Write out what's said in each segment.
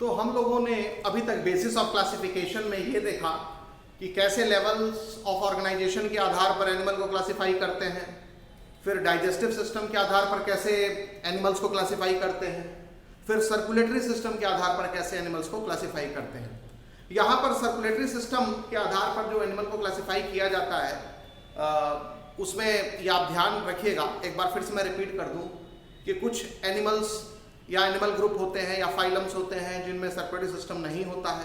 तो हम लोगों ने अभी तक बेसिस ऑफ क्लासिफिकेशन में ये देखा कि कैसे लेवल्स ऑफ ऑर्गेनाइजेशन के आधार पर एनिमल को क्लासिफाई करते हैं, फिर डाइजेस्टिव सिस्टम के आधार पर कैसे एनिमल्स को क्लासिफाई करते हैं, फिर सर्कुलेटरी सिस्टम के आधार पर कैसे एनिमल्स को क्लासिफाई करते हैं। यहाँ पर सर्कुलेटरी सिस्टम के आधार पर जो एनिमल को क्लासिफाई किया जाता है उसमें ये आप ध्यान रखिएगा, एक बार फिर से मैं रिपीट कर दूं कि कुछ एनिमल्स या एनिमल ग्रुप होते हैं या फाइलम्स होते हैं जिनमें सर्कुलेटरी सिस्टम नहीं होता है,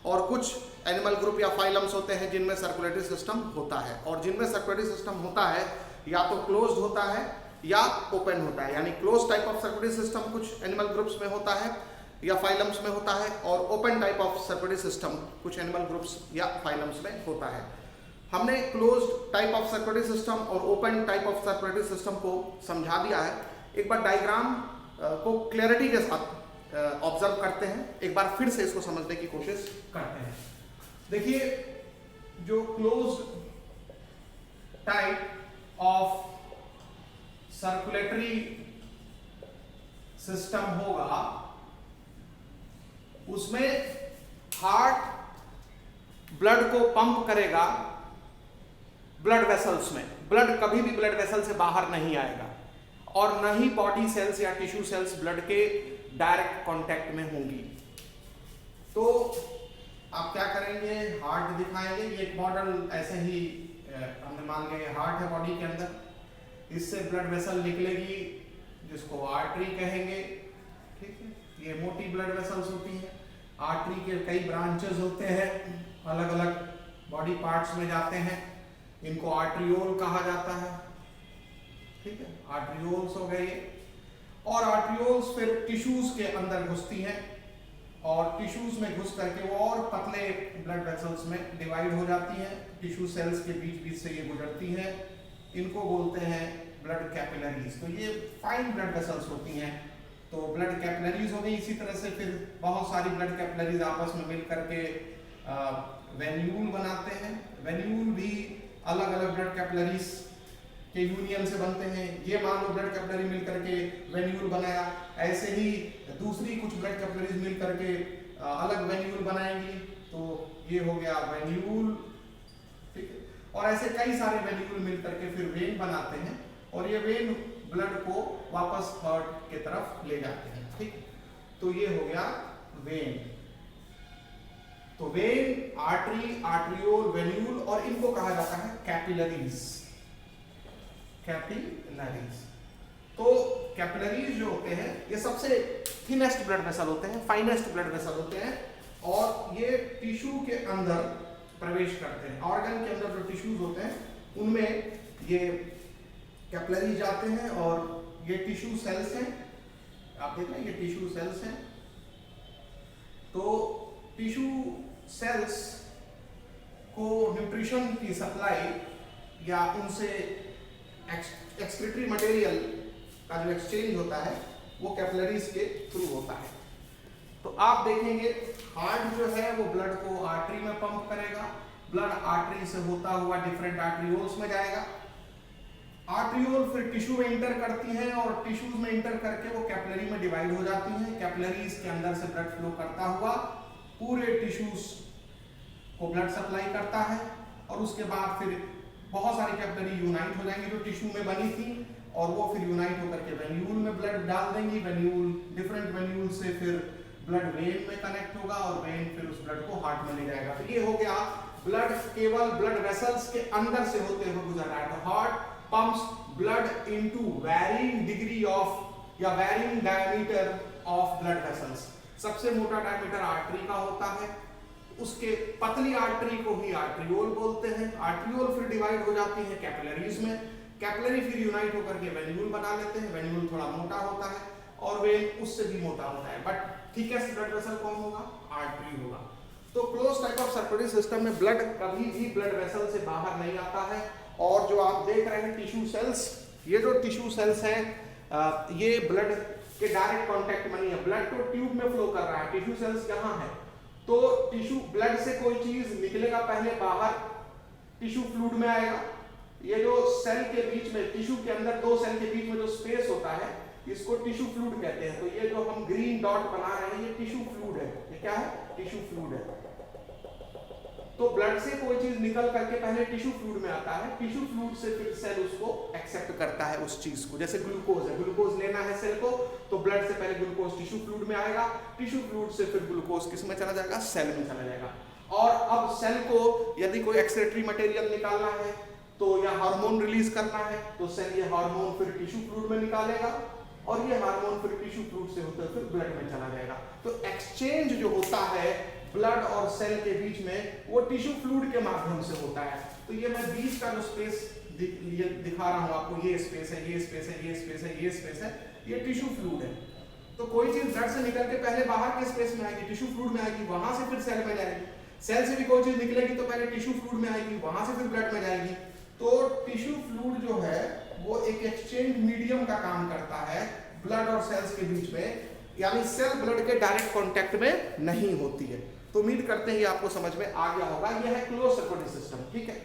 और कुछ एनिमल ग्रुप या फाइलम्स होते हैं जिनमें सर्कुलेटरी सिस्टम होता है। और जिनमें सर्कुलेटरी सिस्टम होता है या तो क्लोज्ड होता है या ओपन होता है, यानी close type of circulatory system कुछ एनिमल ग्रुप्स में होता है या फाइलम्स में होता है, और open type of circulatory system कुछ एनिमल ग्रुप्स या फाइलम्स में होता है। हमने closed type of circulatory system और open type of circulatory system को समझा दिया है। एक बार डायग्राम को क्लैरिटी के साथ ऑब्जर्व करते हैं, एक बार फिर से इसको समझने की कोशिश करते हैं। देखिए, जो closed type of circulatory system होगा उसमें हार्ट ब्लड को पंप करेगा ब्लड वेसल्स में। ब्लड कभी भी ब्लड वेसल से बाहर नहीं आएगा, और न ही बॉडी सेल्स या टिश्यू सेल्स ब्लड के डायरेक्ट कांटेक्ट में होंगी। तो आप क्या करेंगे, हार्ट दिखाएंगे। ये एक मॉडल ऐसे ही हमने मान लिया हार्ट है बॉडी के अंदर, इससे ब्लड वेसल निकलेगी जिसको आर्टरी कहेंगे। ठीक है, ये मोटी ब्लड वेसल्स होती हैं। आर्टरी के कई ब्रांचेस होते हैं, अलग अलग बॉडी पार्ट्स में जाते हैं, इनको आर्ट्रियोल कहा जाता है। ठीक है, आर्ट्रियोल्स हो गए। और आर्ट्रियोल्स फिर टिश्यूज के अंदर घुसती हैं, और टिश्यूज में घुस करके वो और पतले ब्लड वेसल्स में डिवाइड हो जाती हैं। टिश्यू सेल्स के बीच बीच से ये गुजरती हैं, इनको बोलते हैं ब्लड कैपिलरीज। तो ये फाइन ब्लड वेसल्स होती हैं, तो ब्लड कैपिलरीज हो गई। इसी तरह से फिर बहुत सारी ब्लड कैपिलरीज आपस में मिल करके वेन्यूल बनाते हैं। वेन्यूल भी अलग अलग ब्लड कैपिलरीज के यूनियन से बनते हैं। ये मान लो ब्लड कैपिलरी मिल करके वेन्यूल बनाया, ऐसे ही दूसरी कुछ ब्लड कैपिलरीज मिल करके अलग वेन्यूल बनाएंगी, तो ये हो गया वेन्यूल। ठीक है, और ऐसे कई सारे वेन्यूल मिल करके फिर वेन बनाते हैं, और ये वेन ब्लड को वापस हार्ट के तरफ ले जाते हैं। ठीक, तो ये हो गया वेन। तो वेन, आर्टरी, आर्ट्रियोल, वेन्यूल, और इनको कहा जाता है कैपिलरीज। कैपिलरीज। तो कैपिलरीज जो होते हैं ये सबसे थिनेस्ट ब्लड वेसल होते हैं, फाइनेस्ट ब्लड वेसल होते हैं, और ये टिश्यू के अंदर प्रवेश करते हैं। ऑर्गन के अंदर जो टिश्यूज होते हैं उनमें ये कैपिलरी जाते हैं, और ये टिश्यू सेल्स हैं। आप देख रहे हैं ये टिश्यू सेल्स हैं। तो टिश्यू सेल्स को न्यूट्रिशन की सप्लाई या उनसे एक्सक्रीटरी मटेरियल का जो एक्सचेंज होता है वो कैपिलरीज के थ्रू होता है। तो आप देखेंगे हार्ट जो है वो ब्लड को आर्टरी में पंप करेगा, ब्लड आर्टरी से होता हुआ डिफरेंट आर्ट्रियोल्स में जाएगा, आर्ट्रियोल फिर टिश्यू में इंटर करती हैं, और टिश्यूज में इंटर करके वो कैपिलरी में डिवाइड हो जाती हैं। कैपिलरीज के अंदर से ब्लड फ्लो करता हुआ पूरे टिश्यूज को ब्लड सप्लाई करता है, और उसके बाद फिर बहुत सारी कैपिलरी यूनाइट हो जाएंगी जो टिश्यू में बनी थी, और वो फिर यूनाइट होकर के वेन्यूल में ब्लड डाल देंगी। वेन्यूल, डिफरेंट वेन्यूल से फिर ब्लड वेन में कनेक्ट होगा, और वेन फिर उस ब्लड को हार्ट में ले जाएगा। तो ये हो गया ब्लड केवल ब्लड वेसल्स के अंदर से होते हुए गुजर रहा है। तो heart pumps blood into varying degree of या varying diameter of blood vessels. सबसे मोटा डायमीटर आर्टरी का होता है, उसके पतली आर्टरी को ही आर्ट्रियोल बोलते हैं। आर्ट्रियोल फिर डिवाइड हो जाती है कैपिलरीज में, कैपिलरी फिर यूनाइट होकर के वेन्यूल बना लेते हैं। वेन्यूल थोड़ा मोटा होता है, और वेन उससे भी मोटा होता है, बट थिकेस्ट ब्लड वेसल कौन होगा, आर्टरी होगा। तो close type of circulatory system में ब्लड कभी भी ब्लड वेसल से बाहर नहीं आता है। और जो आप देख रहे हैं टिश्यू सेल्स, ये जो टिश्यू सेल्स हैं ये ब्लड के डायरेक्ट कांटेक्ट में नहीं है, ब्लड तो ट्यूब में फ्लो कर रहा है, टिश्यू सेल्स यहाँ है। तो टिश्यू ब्लड से कोई चीज निकलेगा पहले बाहर, टिश्यू फ्लूइड में आएगा। ये जो सेल के बीच में, टिश्यू के अंदर दो सेल के बीच में जो स्पेस होता है इसको टिश्यू फ्लूइड कहते हैं। तो ये जो हम ग्रीन डॉट बना रहे हैं ये टिश्यू फ्लूइड है, क्या है? टिश्यू फ्लूइड है। तो ब्लड से कोई चीज निकल करके पहले टिश्यू फ्लूइड में आता है, टिश्यू फ्लूइड से फिर सेल उसको एक्सेप्ट करता है उस चीज को। जैसे ग्लूकोज है, ग्लूकोज लेना है सेल को, तो ब्लड से पहले ग्लूकोज टिश्यू फ्लूइड में आएगा, टिश्यू फ्लूइड से फिर ग्लूकोज किस में चला जाएगा? सेल में चला जाएगा। और अब सेल को यदि कोई एक्सक्रीटरी मटेरियल निकालना है तो या हार्मोन रिलीज करना है तो सेल ये हार्मोन फिर टिश्यू फ्लूइड में निकालेगा और ये हार्मोन फिर टिश्यू फ्लूइड से होकर फिर ब्लड में चला जाएगा। तो एक्सचेंज जो होता है ब्लड और सेल के बीच में वो टिश्यू फ्लूइड के माध्यम से होता है। तो ये मैं बीच का जो स्पेस दिखा रहा हूं आपको, ये स्पेस है, ये स्पेस है, ये स्पेस है, ये स्पेस है, ये टिश्यू फ्लूइड है। तो कोई चीज ब्लड से निकल के पहले बाहर के स्पेस में आएगी, टिश्यू फ्लूइड में आएगी, वहां से फिर सेल में जाएगी। सेल से भी कोई चीज निकलेगी तो पहले टिश्यू फ्लूइड में आएगी, वहां से फिर ब्लड में जाएगी। तो टिश्यू फ्लूइड जो है वो एक एक्सचेंज मीडियम का काम करता है ब्लड और सेल्स के बीच में, यानी सेल ब्लड के डायरेक्ट कांटेक्ट में नहीं होती है। तो उम्मीद करते हैं आपको समझ में आ गया होगा। यह है क्लोज सर्कुलेटरी सिस्टम, ठीक है।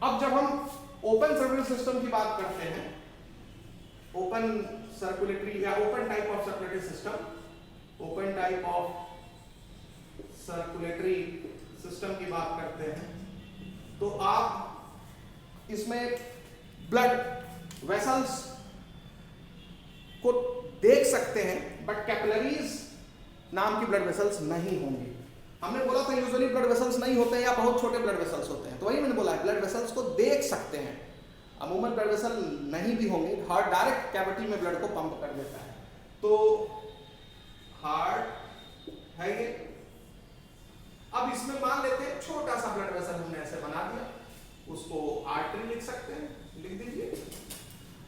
अब जब हम ओपन सर्कुलेटरी सिस्टम की बात करते हैं, ओपन सर्कुलेटरी या open type of circulatory system, open type of circulatory system की बात करते हैं तो आप इसमें ब्लड वेसल्स को देख सकते हैं, बट कैपिलरीज नाम की ब्लड वेसल्स नहीं होंगी। हमने बोला था यूजुअली ब्लड वेसल्स नहीं होते हैं या बहुत छोटे ब्लड वेसल्स होते हैं, तो वही मैंने बोला है ब्लड वेसल्स को देख सकते हैं। अमूमन ब्लड वेसल नहीं भी होंगे, हार्ट डायरेक्ट कैविटी में ब्लड को पंप कर देता है। तो हार्ट है ये। अब इसमें मान लेते हैं छोटा सा ब्लड वेसल हमने ऐसे बना दिया, उसको आर्टरी लिख सकते हैं, लिख दीजिए।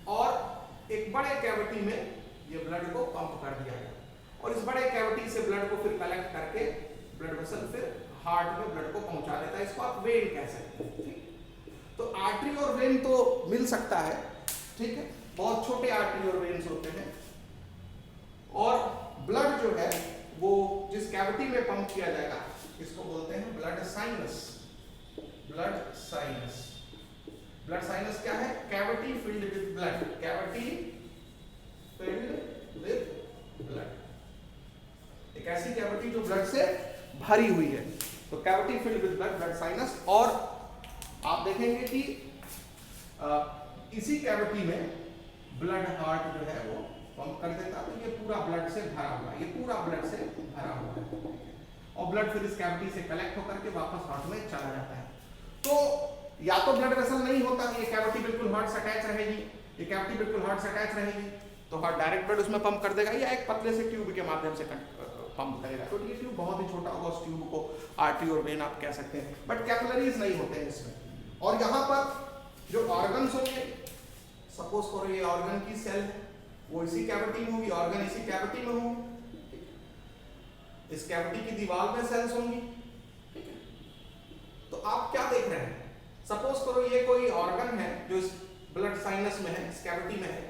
और एक बड़े कैविटी में ये ब्लड को पंप कर दिया गया और इस बड़े कैविटी से ब्लड को फिर कलेक्ट करके ब्लड वेसल फिर हार्ट में ब्लड को पहुंचा देता है। इसको आप वेन कह सकते हैं, ठीक। तो आर्टरी और वेन तो मिल सकता है, ठीक है, बहुत छोटे आर्टरी और वेन्स होते हैं। और ब्लड जो है वो जिस कैविटी में पंप किया जाएगा इसको बोलते हैं blood sinus. Blood sinus, blood sinus क्या है? Cavity filled with blood, cavity filled with blood, एक ऐसी कैविटी जो ब्लड से भरी हुई है। तो cavity filled with blood, blood sinus. और आप देखेंगे कि इसी कैविटी में ब्लड हार्ट जो है वो पंप कर देता है। तो ये पूरा ब्लड से भरा हुआ है, ये पूरा ब्लड से भरा हुआ है और ब्लड फिर इस कैविटी से कलेक्ट होकर के वापस हार्ट में चला जाता है। तो या तो ब्लड वेसल नहीं होता, ये कैविटी बिल्कुल हार्ट से अटैच रहेगी, ये कैविटी बिल्कुल हार्ट से अटैच रहेगी तो हार्ट डायरेक्ट ब्लड उसमें पंप कर देगा या एक पतले से ट्यूब के माध्यम से पंप करेगा। तो ये ट्यूब बहुत ही छोटा होगा, उस ट्यूब को आर्टरी और वेन आप कह सकते हैं, बट कैपिलरीज नहीं होते हैं इसमें। और यहाँ पर जो ऑर्गन्स होंगे, सपोज करो ये ऑर्गन की सेल है, वो इसी कैविटी में होगी, ऑर्गन इसी कैविटी में होंगे, इस कैविटी की दीवार में सेल्स होंगी, ठीक है। तो आप क्या देख रहे हैं? सपोज करो ये कोई ऑर्गन है जो इस ब्लड साइनस में है, इस कैविटी में है,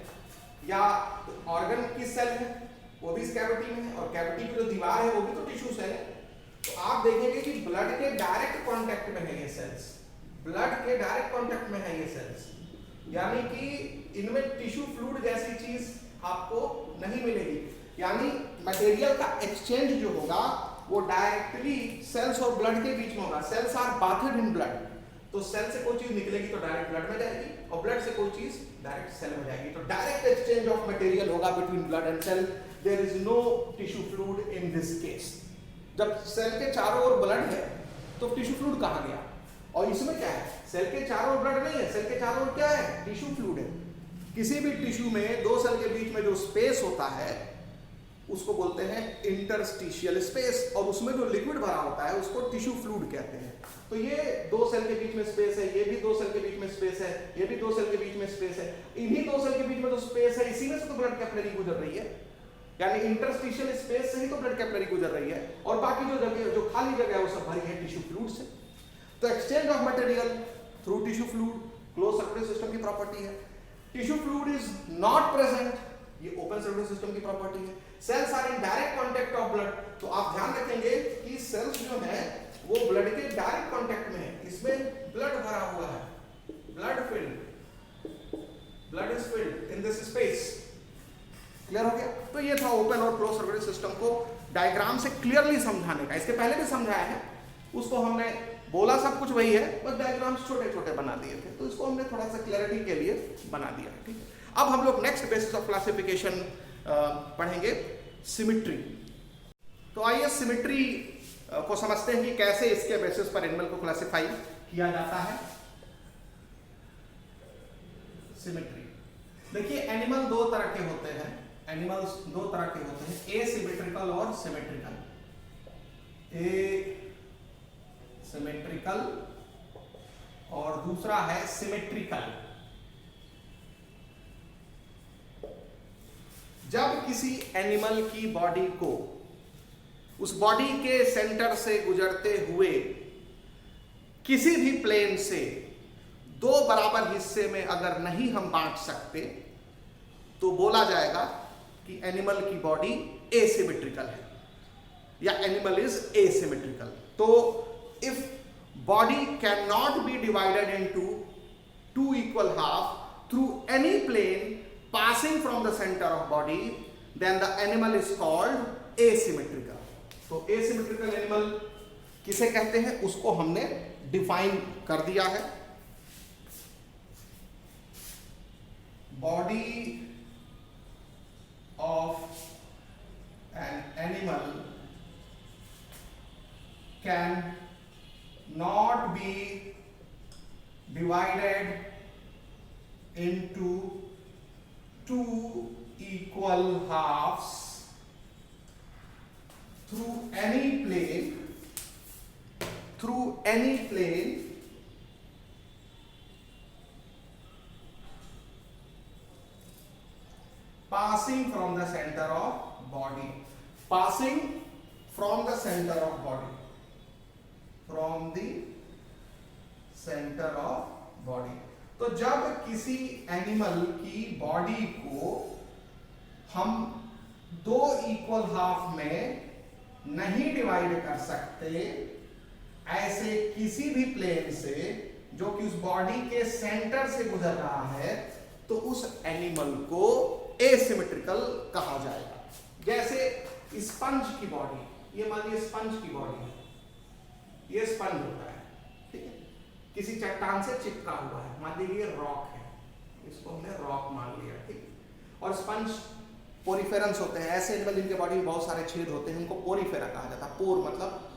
या ऑर्गन की सेल है वो भी इस कैविटी में है और कैविटी की जो दीवार है वो भी तो टिश्यू सेल है। तो आप देखेंगे कि ब्लड के डायरेक्ट कांटेक्ट में है ये सेल्स, ब्लड के डायरेक्ट कांटेक्ट में है ये सेल्स, यानी कि इनमें टिश्यू फ्लूइड जैसी चीज आपको नहीं मिलेगी। यानी मटेरियल का एक्सचेंज जो होगा वो डायरेक्टली सेल्स और ब्लड के बीच में होगा। Cells are bathed in blood, तो सेल से कोई चीज निकलेगी तो डायरेक्ट ब्लड में जाएगी और ब्लड से कोई चीज डायरेक्ट सेल में जाएगी। तो डायरेक्ट एक्सचेंज ऑफ मटेरियल होगा between blood and cell. There is no tissue fluid in this case. जब सेल के चारों ओर ब्लड है तो टिश्यू फ्लूइड कहाँ गया? और इसमें क्या है? सेल के चारों ओर ब्लड नहीं है, सेल के चारों ओर क्या है? टिश्यू फ्लूइड है। किसी भी टिश्यू में दो सेल के बीच में जो स्पेस होता है उसको बोलते हैं इंटरस्टिशियल स्पेस, और उसमें जो लिक्विड भरा होता है उसको टिश्यू फ्लूइड कहते हैं। तो ये दो सेल के बीच में स्पेस है, ये भी दो सेल के बीच में स्पेस है, ये भी दो सेल के बीच में स्पेस है। इन्हीं दो सेल के बीच में जो स्पेस है इसी में से तो ब्लड कैपिलरी गुजर रही है, यानी इंटरस्टिशियल स्पेस से ही तो ब्लड कैपिलरी गुजर रही है। और बाकी जो जगह, जो खाली जगह है वो सब भरी है टिश्यू फ्लूइड से। तो exchange of material through tissue fluid close circulatory system की प्रॉपर्टी है। Tissue fluid is not present, ये ओपन सर्कुलेटरी सिस्टम की प्रॉपर्टी है। Cells are in direct contact of blood, तो आप ध्यान रखेंगे कि सेल्स जो है वो ब्लड के डायरेक्ट कांटेक्ट में है, इसमें ब्लड भरा हुआ है, blood filled, blood is filled in this space. Clear हो गया? तो ये था ओपन और क्लोज सर्कुलेटरी सिस्टम को डायग्राम से क्लियरली समझाने का। इसके पहले भी समझाया है, उसको हमने बोला सब कुछ वही है, बस डायग्राम्स छोटे छोटे बना दिए थे, तो इसको हमने थोड़ा सा क्लैरिटी के लिए बना दिया। ठीक है, अब हम लोग नेक्स्ट बेसिस ऑफ क्लासिफिकेशन पढ़ेंगे, सिमिट्री। तो आइए सिमिट्री को समझते हैं कि कैसे इसके बेसिस पर एनिमल को क्लासिफाई किया जाता है। सिमिट्री देखिए, एनिमल दो तरह के होते हैं, एनिमल्स दो तरह के होते हैं, एसिमेट्रिकल और सिमेट्रिकल। सिमेट्रिकल और दूसरा है सिमेट्रिकल। जब किसी एनिमल की बॉडी को उस बॉडी के सेंटर से गुजरते हुए किसी भी प्लेन से दो बराबर हिस्से में अगर नहीं हम बांट सकते तो बोला जाएगा कि एनिमल की बॉडी एसिमेट्रिकल है या एनिमल इज एसिमेट्रिकल। तो if body cannot be divided into two equal half through any plane passing from the center of body, then the animal is called asymmetrical. तो asymmetrical animal किसे कहते हैं उसको हमने define कर दिया है। Body of an animal can not be divided into two equal halves through any plane passing from the center of body, passing from the center of body, from the center of body। तो जब किसी animal की body को हम दो equal half में नहीं divide कर सकते, ऐसे किसी भी प्लेन से जो कि उस बॉडी के सेंटर से गुजर रहा है, तो उस एनिमल को एसिमेट्रिकल कहा जाएगा। जैसे स्पंज की बॉडी, ये मान लीजिए स्पंज की बॉडी है, ये स्पंज होता है, ठीक है, किसी चट्टान से चिपका हुआ है, मान लीजिए रॉक है, इसको हमने रॉक मान लिया, ठीक। और स्पंज पोरीफेरंस होते हैं, ऐसे एनिमल जिनके बॉडी में बहुत सारे छेद होते हैं, उनको पोरीफेरा कहा जाता है। पोर मतलब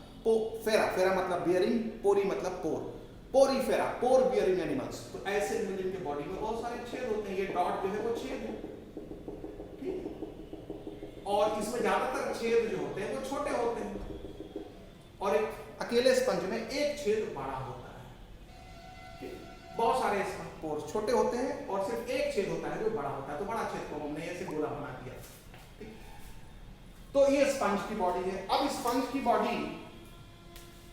फेरा, फेरा मतलब बियरिंग, पोरी मतलब पोर, पोरीफेरा, पोर बियरिंग एनिमल्स। तो ऐसे एनिमल जिनके बॉडी में बहुत सारे छेद होते हैं, ये डॉट जो है वो छेद है, ठीक। और इसमें ज्यादातर छेद जो होते हैं वो छोटे होते हैं, और एक अकेले स्पंज में एक छेद बड़ा होता है। बहुत सारे पोर्स छोटे होते हैं और सिर्फ एक छेद होता है जो बड़ा होता है, तो बड़ा छेद को हमने ऐसे गोला बना दिया, ठीक। तो ये स्पंज की बॉडी है। अब स्पंज की बॉडी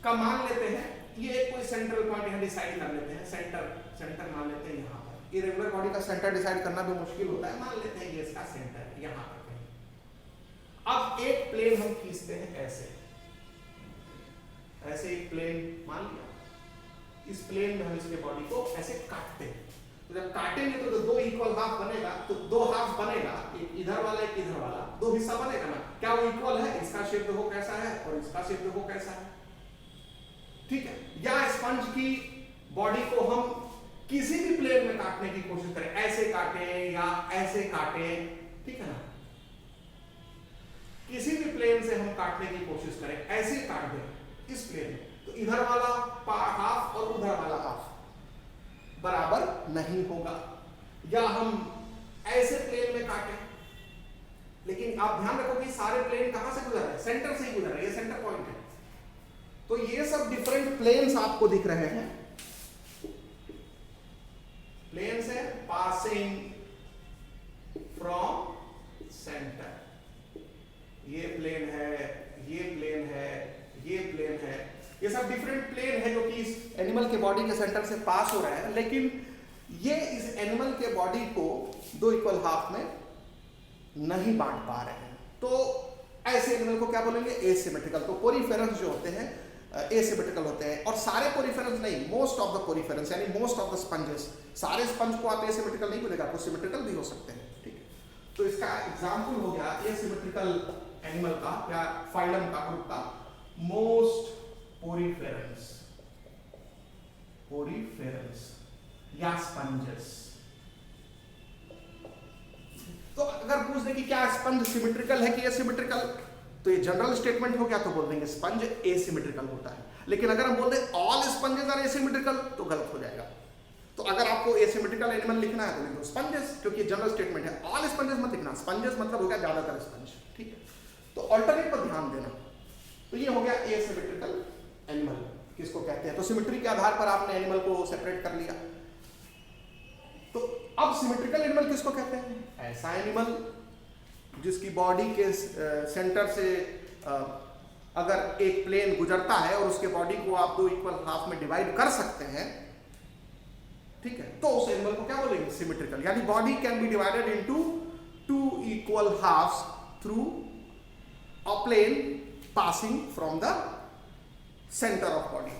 का मान लेते हैं, ये कोई सेंट्रल पॉइंट यहां डिसाइड कर लेते हैं, सेंटर मान लेते हैं यहां पर। इरेगुलर बॉडी का सेंटर डिसाइड करना भी मुश्किल होता है, मान लेते हैं ये इसका सेंटर यहां पर कहीं। अब एक प्लेन हम खींचते हैं ऐसे एक प्लेन मान लिया, इस प्लेन में हम इसके बॉडी को ऐसे काटते हैं। तो जब काटेंगे तो दो इक्वल हाफ बनेगा, तो दो हाफ बनेगा, एक इधर वाला एक इधर वाला, दो हिस्सा बनेगा ना। क्या वो इक्वल है? इसका शेप देखो कैसा है और इसका शेप देखो कैसा है, ठीक है। या स्पंज की बॉडी को हम किसी भी प्लेन में काटने की कोशिश करें, ऐसे काटे या ऐसे काटे, ठीक है ना, किसी भी प्लेन से हम काटने की कोशिश करें, ऐसे काट दें इस प्लेन में, तो इधर वाला हाफ और उधर वाला हाफ बराबर नहीं होगा। या हम ऐसे प्लेन में काटें, लेकिन आप ध्यान रखो कि सारे प्लेन कहां से गुजर रहे हैं? सेंटर से ही गुजर रहे हैं, ये सेंटर पॉइंट है। तो ये सब डिफरेंट प्लेन्स आपको दिख रहे हैं, प्लेन्स है पासिंग फ्रॉम सेंटर। ये प्लेन है, ये प्लेन है, ये प्लेन है, ये सब डिफरेंट प्लेन है जो कि इस एनिमल के बॉडी के सेंटर से पास हो रहा है, लेकिन ये इस एनिमल के बॉडी को दो इक्वल हाफ में नहीं बांट पा रहे हैं। तो ऐसे एनिमल को क्या बोलेंगे? एसिमेट्रिकल। तो पोरीफेरंस जो होते हैं एसिमेट्रिकल होते हैं, और सारे पोरीफेरंस नहीं, मोस्ट ऑफ द पोरीफेरंस यानी मोस्ट ऑफ द स्पंजेस, सारे स्पंज को आप एसिमेट्रिकल नहीं बोलेगा, कुछ सिमेट्रिकल भी हो सकते हैं, ठीक है। तो इसका एग्जांपल हो गया एसिमेट्रिकल एनिमल का या फाइलम का, ग्रुप का, मोस्ट पोरीफेरंस, पोरीफेरंस या स्पंजेस। तो अगर पूछ दे कि क्या स्पंज सिमेट्रिकल है कि एसिमेट्रिकल, तो ये जनरल स्टेटमेंट हो गया, तो बोल देंगे स्पंज एसिमेट्रिकल होता है। लेकिन अगर हम बोल दें ऑल स्पंजेस आर एसिमेट्रिकल तो गलत हो जाएगा। तो अगर आपको एसिमेट्रिकल एनिमल लिखना है तो लिख दो स्पंजेस, क्योंकि जनरल स्टेटमेंट है। ऑल स्पंजेस मत लिखना, स्पंजेस मतलब हो गया ज्यादातर स्पंज, ठीक है। तो ऑल्टरनेट पर ध्यान देना। तो ये हो गया एसिमेट्रिकल एनिमल किसको कहते हैं। तो सिमेट्री के आधार पर आपने एनिमल को सेपरेट कर लिया। तो अब सिमेट्रिकल एनिमल किसको कहते हैं? ऐसा एनिमल जिसकी बॉडी के सेंटर से अगर एक प्लेन गुजरता है और उसके बॉडी को आप दो इक्वल हाफ में डिवाइड कर सकते हैं, ठीक है, तो उस एनिमल को क्या बोलेंगे? सिमेट्रिकल। यानी body can be divided into two equal halves through a plane passing from the centre of body.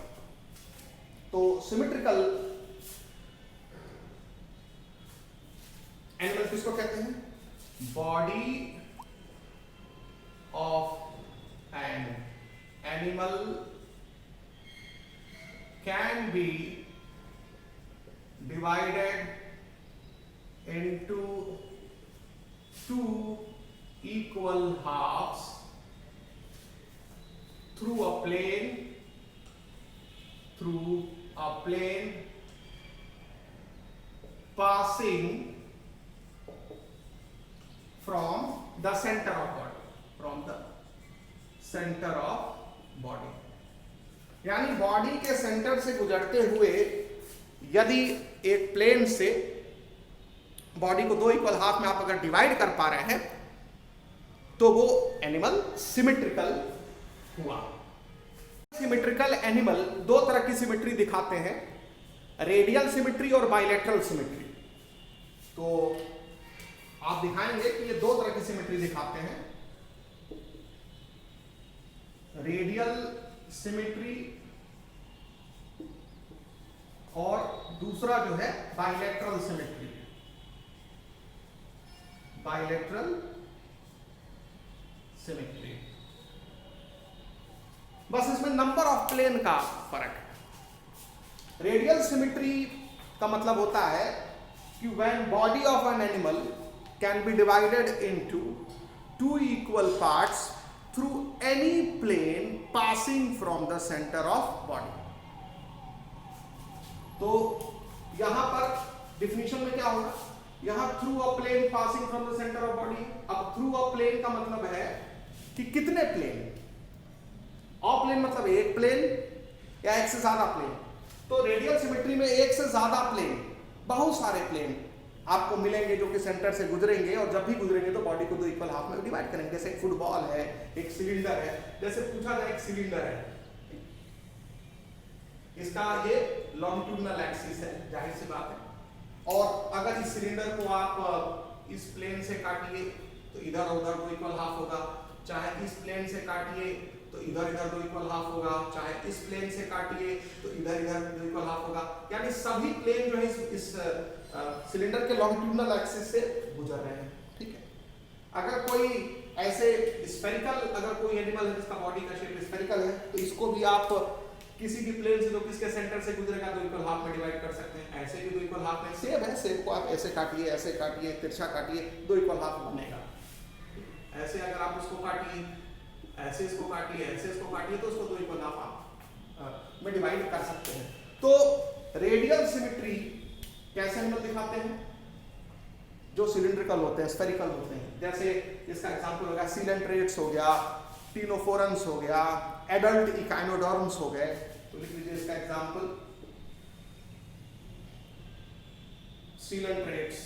तो सिमेट्रिकल एनिमल किसको कहते हैं? Body of an animal can be divided into two equal halves through a plane passing from the center of body, यानी body के centre से गुजरते हुए यदि एक प्लेन से बॉडी को दो इक्वल हाफ में आप अगर डिवाइड कर पा रहे हैं तो वो एनिमल सिमेट्रिकल हुआ। सिमेट्रिकल एनिमल दो तरह की सिमेट्री दिखाते हैं, रेडियल सिमेट्री और बाइलेटरल सिमेट्री। तो आप दिखाएंगे कि ये दो तरह की सिमेट्री दिखाते हैं, रेडियल सिमेट्री और दूसरा जो है बाइलेटरल सिमेट्री। बाइलेटरल सिमेट्री, बस इसमें नंबर ऑफ प्लेन का फर्क है। रेडियल सिमेट्री का मतलब होता है कि when body of an animal can be divided into two equal parts through any plane passing from the centre of body. तो यहां पर डिफिनीशन में क्या होगा? यहां through a plane passing from the centre of body. अब through a plane का मतलब है कि कितने प्लेन? अ प्लेन मतलब एक प्लेन या एक से ज्यादा प्लेन। तो रेडियल सिमेट्री में एक से ज्यादा प्लेन, बहुत सारे प्लेन आपको मिलेंगे जो कि सेंटर से गुजरेंगे, और जब भी गुजरेंगे तो बॉडी को दो इक्वल हाफ में डिवाइड करेंगे। जैसे एक फुटबॉल है, एक सिलेंडर है। जैसे पूछा जाए एक सिलेंडर है, इसका ये लॉन्गिट्यूडिनल एक्सिस है, जाहिर सी बात है। और अगर इस सिलेंडर को आप इस प्लेन से काटिए तो इधर उधर दो इक्वल हाफ होगा, चाहे इस प्लेन से काटिए तो इधर इधर दो इक्वल हाफ होगा, चाहे इस प्लेन से काटिए तो इधर इधर दो इक्वल हाफ होगा। यानी सभी प्लेन जो है इस सिलेंडर के लॉन्गिट्यूडिनल एक्सिस से गुजर रहे हैं, ठीक है। अगर कोई ऐसे स्फेरिकल, अगर कोई एनिमल है जिसका बॉडी का शेप स्फेरिकल है, तो इसको भी आप किसी भी प्लेन से जो किसके सेंटर से गुजरेगा दो इक्वल हाफ में डिवाइड कर सकते हैं। ऐसे भी दो इक्वल हाफ में सेम है, सेम को आप ऐसे काटिए, ऐसे काटिए, तिरछा काटिए, दो इक्वल हाफ बनेगा। ऐसे अगर आप इसको काटिए, ऐसे इसको काटिए, ऐसे इसको काटिए, तो उसको दो इक्वल हाफ आप में डिवाइड कर सकते हैं। तो रेडियल सिमेट्री कैसे एनिमल दिखाते हैं? जो सिलिंड्रिकल होते हैं, स्फेरिकल होते हैं। जैसे इसका एग्जांपल होगा सीलेंट्रेट्स हो गया, टीनोफोरन्स हो गया, एडल्ट इकाइनोडर्म्स हो गए। तो लिख लीजिए इसका एग्जांपल, सीलेंट्रेट्स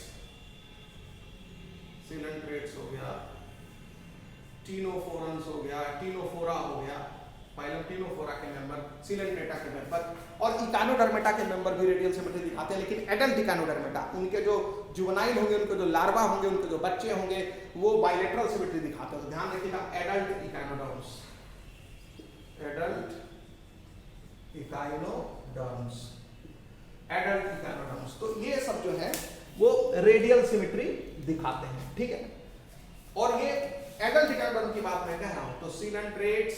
हो गया, टीनोफोरन्स हो गया, टीनोफोरा हो गया, फाइलम टीनोफोरा के मेंबर, सीलेंट्रेटा के मेंबर, और इकानोडर्मेटा के मेंबर भी रेडियल सिमेट्री दिखाते हैं। लेकिन एडल्ट इकानोडर्मेटा, उनके जो जुवेनाइल होंगे, उनके जो लार्वा होंगे, उनके जो बच्चे होंगे, वो बाइलेटरल सिमेट्री दिखाते हैं। तो ध्यान रखिएगा, एडल्ट इकानोडर्म्स, एडल्ट इकाइनोडर्म्स, एडल्ट इकानोडर्म्स। तो ये सब जो है वो रेडियल सिमेट्री दिखाते हैं, ठीक है। और ये एडल्ट इकानोडर्म की बात मैं कह रहा हूं तो सीलेंट्रेट्स,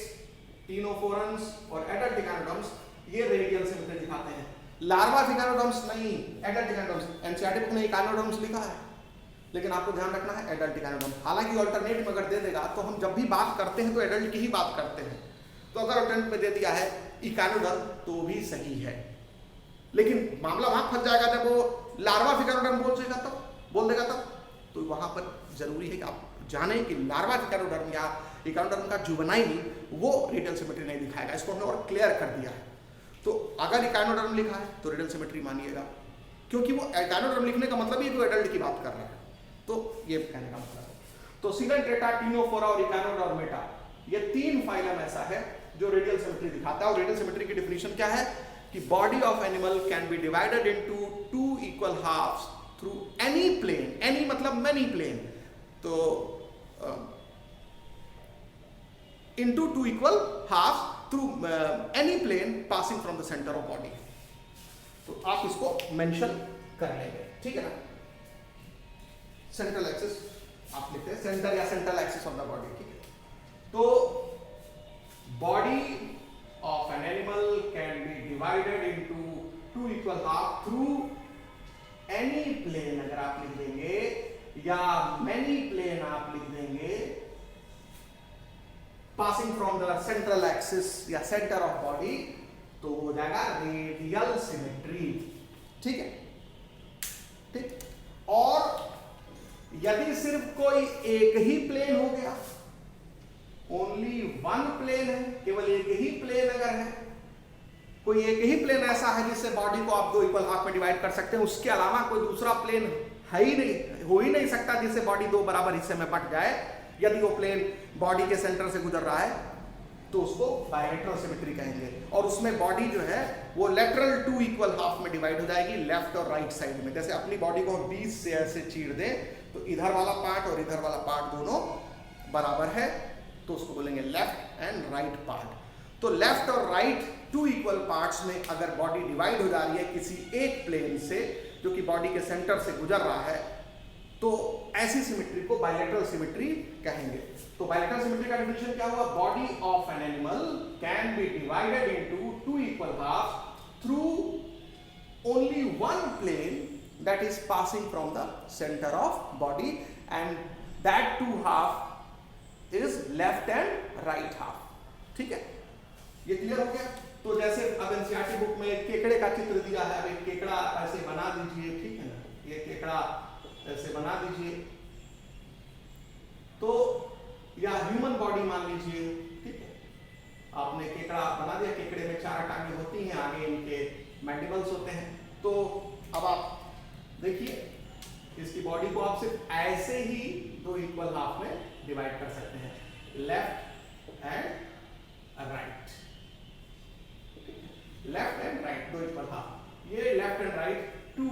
टिनोफोरन्स और एडल्ट इकानोडर्म्स ये रेडियल सिमेट्री दिखाते हैं। लार्वा इकानोडर्म्स नहीं, एडल्ट इकानोडर्म्स। एनसीईआरटी बुक में इकानोडर्म्स लिखा है, लेकिन आपको ध्यान रखना है एडल्ट इकानोडर्म। हालांकि ऑल्टरनेट में अगर दे देगा तो हम जब भी बात करते हैं तो एडल्ट की ही बात करते हैं, तो अगर ऑल्टरनेट में दे दिया है इकानोडर्म तो भी सही है। लेकिन मामला वहां फंस जाएगा जब वो लार्वा इकानोडर्म बोल देगा तब तो वहां पर जरूरी है कि आप जाने कि लार्वा इकानोडर्म या इकानोडर्म का जुवेनाइल वो रेडियल सिमेट्री नहीं दिखाएगा। इसको हमने और क्लियर कर दिया है। तो अगर इकानोडर्म लिखा है तो रेडियल सिमेट्री मानिएगा, क्योंकि वो इकानोडर्म लिखने का मतलब ही तो एडल्ट की बात कर रहा है, तो ये कहने का मतलब है। तो सीलेंट्रेटा, टिनोफोरा और इकानोडर्मेटा ये तीन फाइलम ऐसा है जो रेडियल सिमेट्री दिखाता है। और रेडियल सिमेट्री की डेफिनेशन क्या है कि body of animal can be divided into two equal halves through any plane, any मतलब मैनी प्लेन, तो into two equal halves through any plane passing from the centre of body. तो आप इसको mention कर लेंगे, ठीक है ना। सेंट्रल एक्सिस आप लिखते हैं, सेंटर या central axis of the body, ठीक है। तो body of an animal can be divided into two equal half through any plane, अगर आप लिख देंगे, या मैनी प्लेन आप लिख देंगे, passing from the central axis या सेंटर ऑफ बॉडी, तो हो जाएगा रेडियल सिमेट्री, ठीक है, ठीक। और यदि सिर्फ कोई एक ही प्लेन हो गया, ओनली वन प्लेन है, केवल एक ही प्लेन अगर है, कोई एक ही प्लेन ऐसा है जिससे बॉडी को आप दो इक्वल हाफ में डिवाइड कर सकते हैं, उसके अलावा कोई दूसरा प्लेन है ही नहीं, हो ही नहीं सकता जिससे बॉडी दो बराबर हिस्से में बट जाए, यदि वो प्लेन बॉडी के सेंटर से गुजर रहा है तो उसको बायलेटरल सिमेट्री कहेंगे। और उसमें बॉडी जो है वो लेटरल टू इक्वल हाफ में डिवाइड हो जाएगी, लेफ्ट और राइट साइड में। जैसे अपनी बॉडी को 20 से ऐसे चीर दें तो इधर वाला पार्ट और इधर वाला पार्ट दोनों बराबर है, तो उसको बोलेंगे लेफ्ट एंड राइट पार्ट। तो लेफ्ट और राइट टू इक्वल पार्ट्स में अगर बॉडी डिवाइड हो जा रही है किसी एक प्लेन से जो कि बॉडी के सेंटर से गुजर रहा है, तो ऐसी सिमेट्री को बायलेटरल सिमेट्री कहेंगे। तो बायलेटरल सिमेट्री का डेफिनेशन क्या हुआ? Body of an animal can be divided into two equal half through only one plane that is passing from the center of body, and that two half is left and right half, ठीक है। ये clear हो गया। तो जैसे अब NCERT book में केकड़े का चित्र दिया है, अब एक केकड़ा ऐसे बना दीजिए, ठीक है ना, ये केकड़ा ऐसे बना दीजिए, तो या ह्यूमन बॉडी मान लीजिए, ठीक है, आपने केकड़ा बना दिया, केकड़े में चार टांगे होती हैं, आगे इनके मैंडिबल्स होते हैं। तो अब आप देखिए इसकी बॉडी को आप सिर्फ ऐसे ही दो इक्वल हाफ में डिवाइड कर सकते हैं, left and right, left and right दो इक्वल हाफ। ये left and right two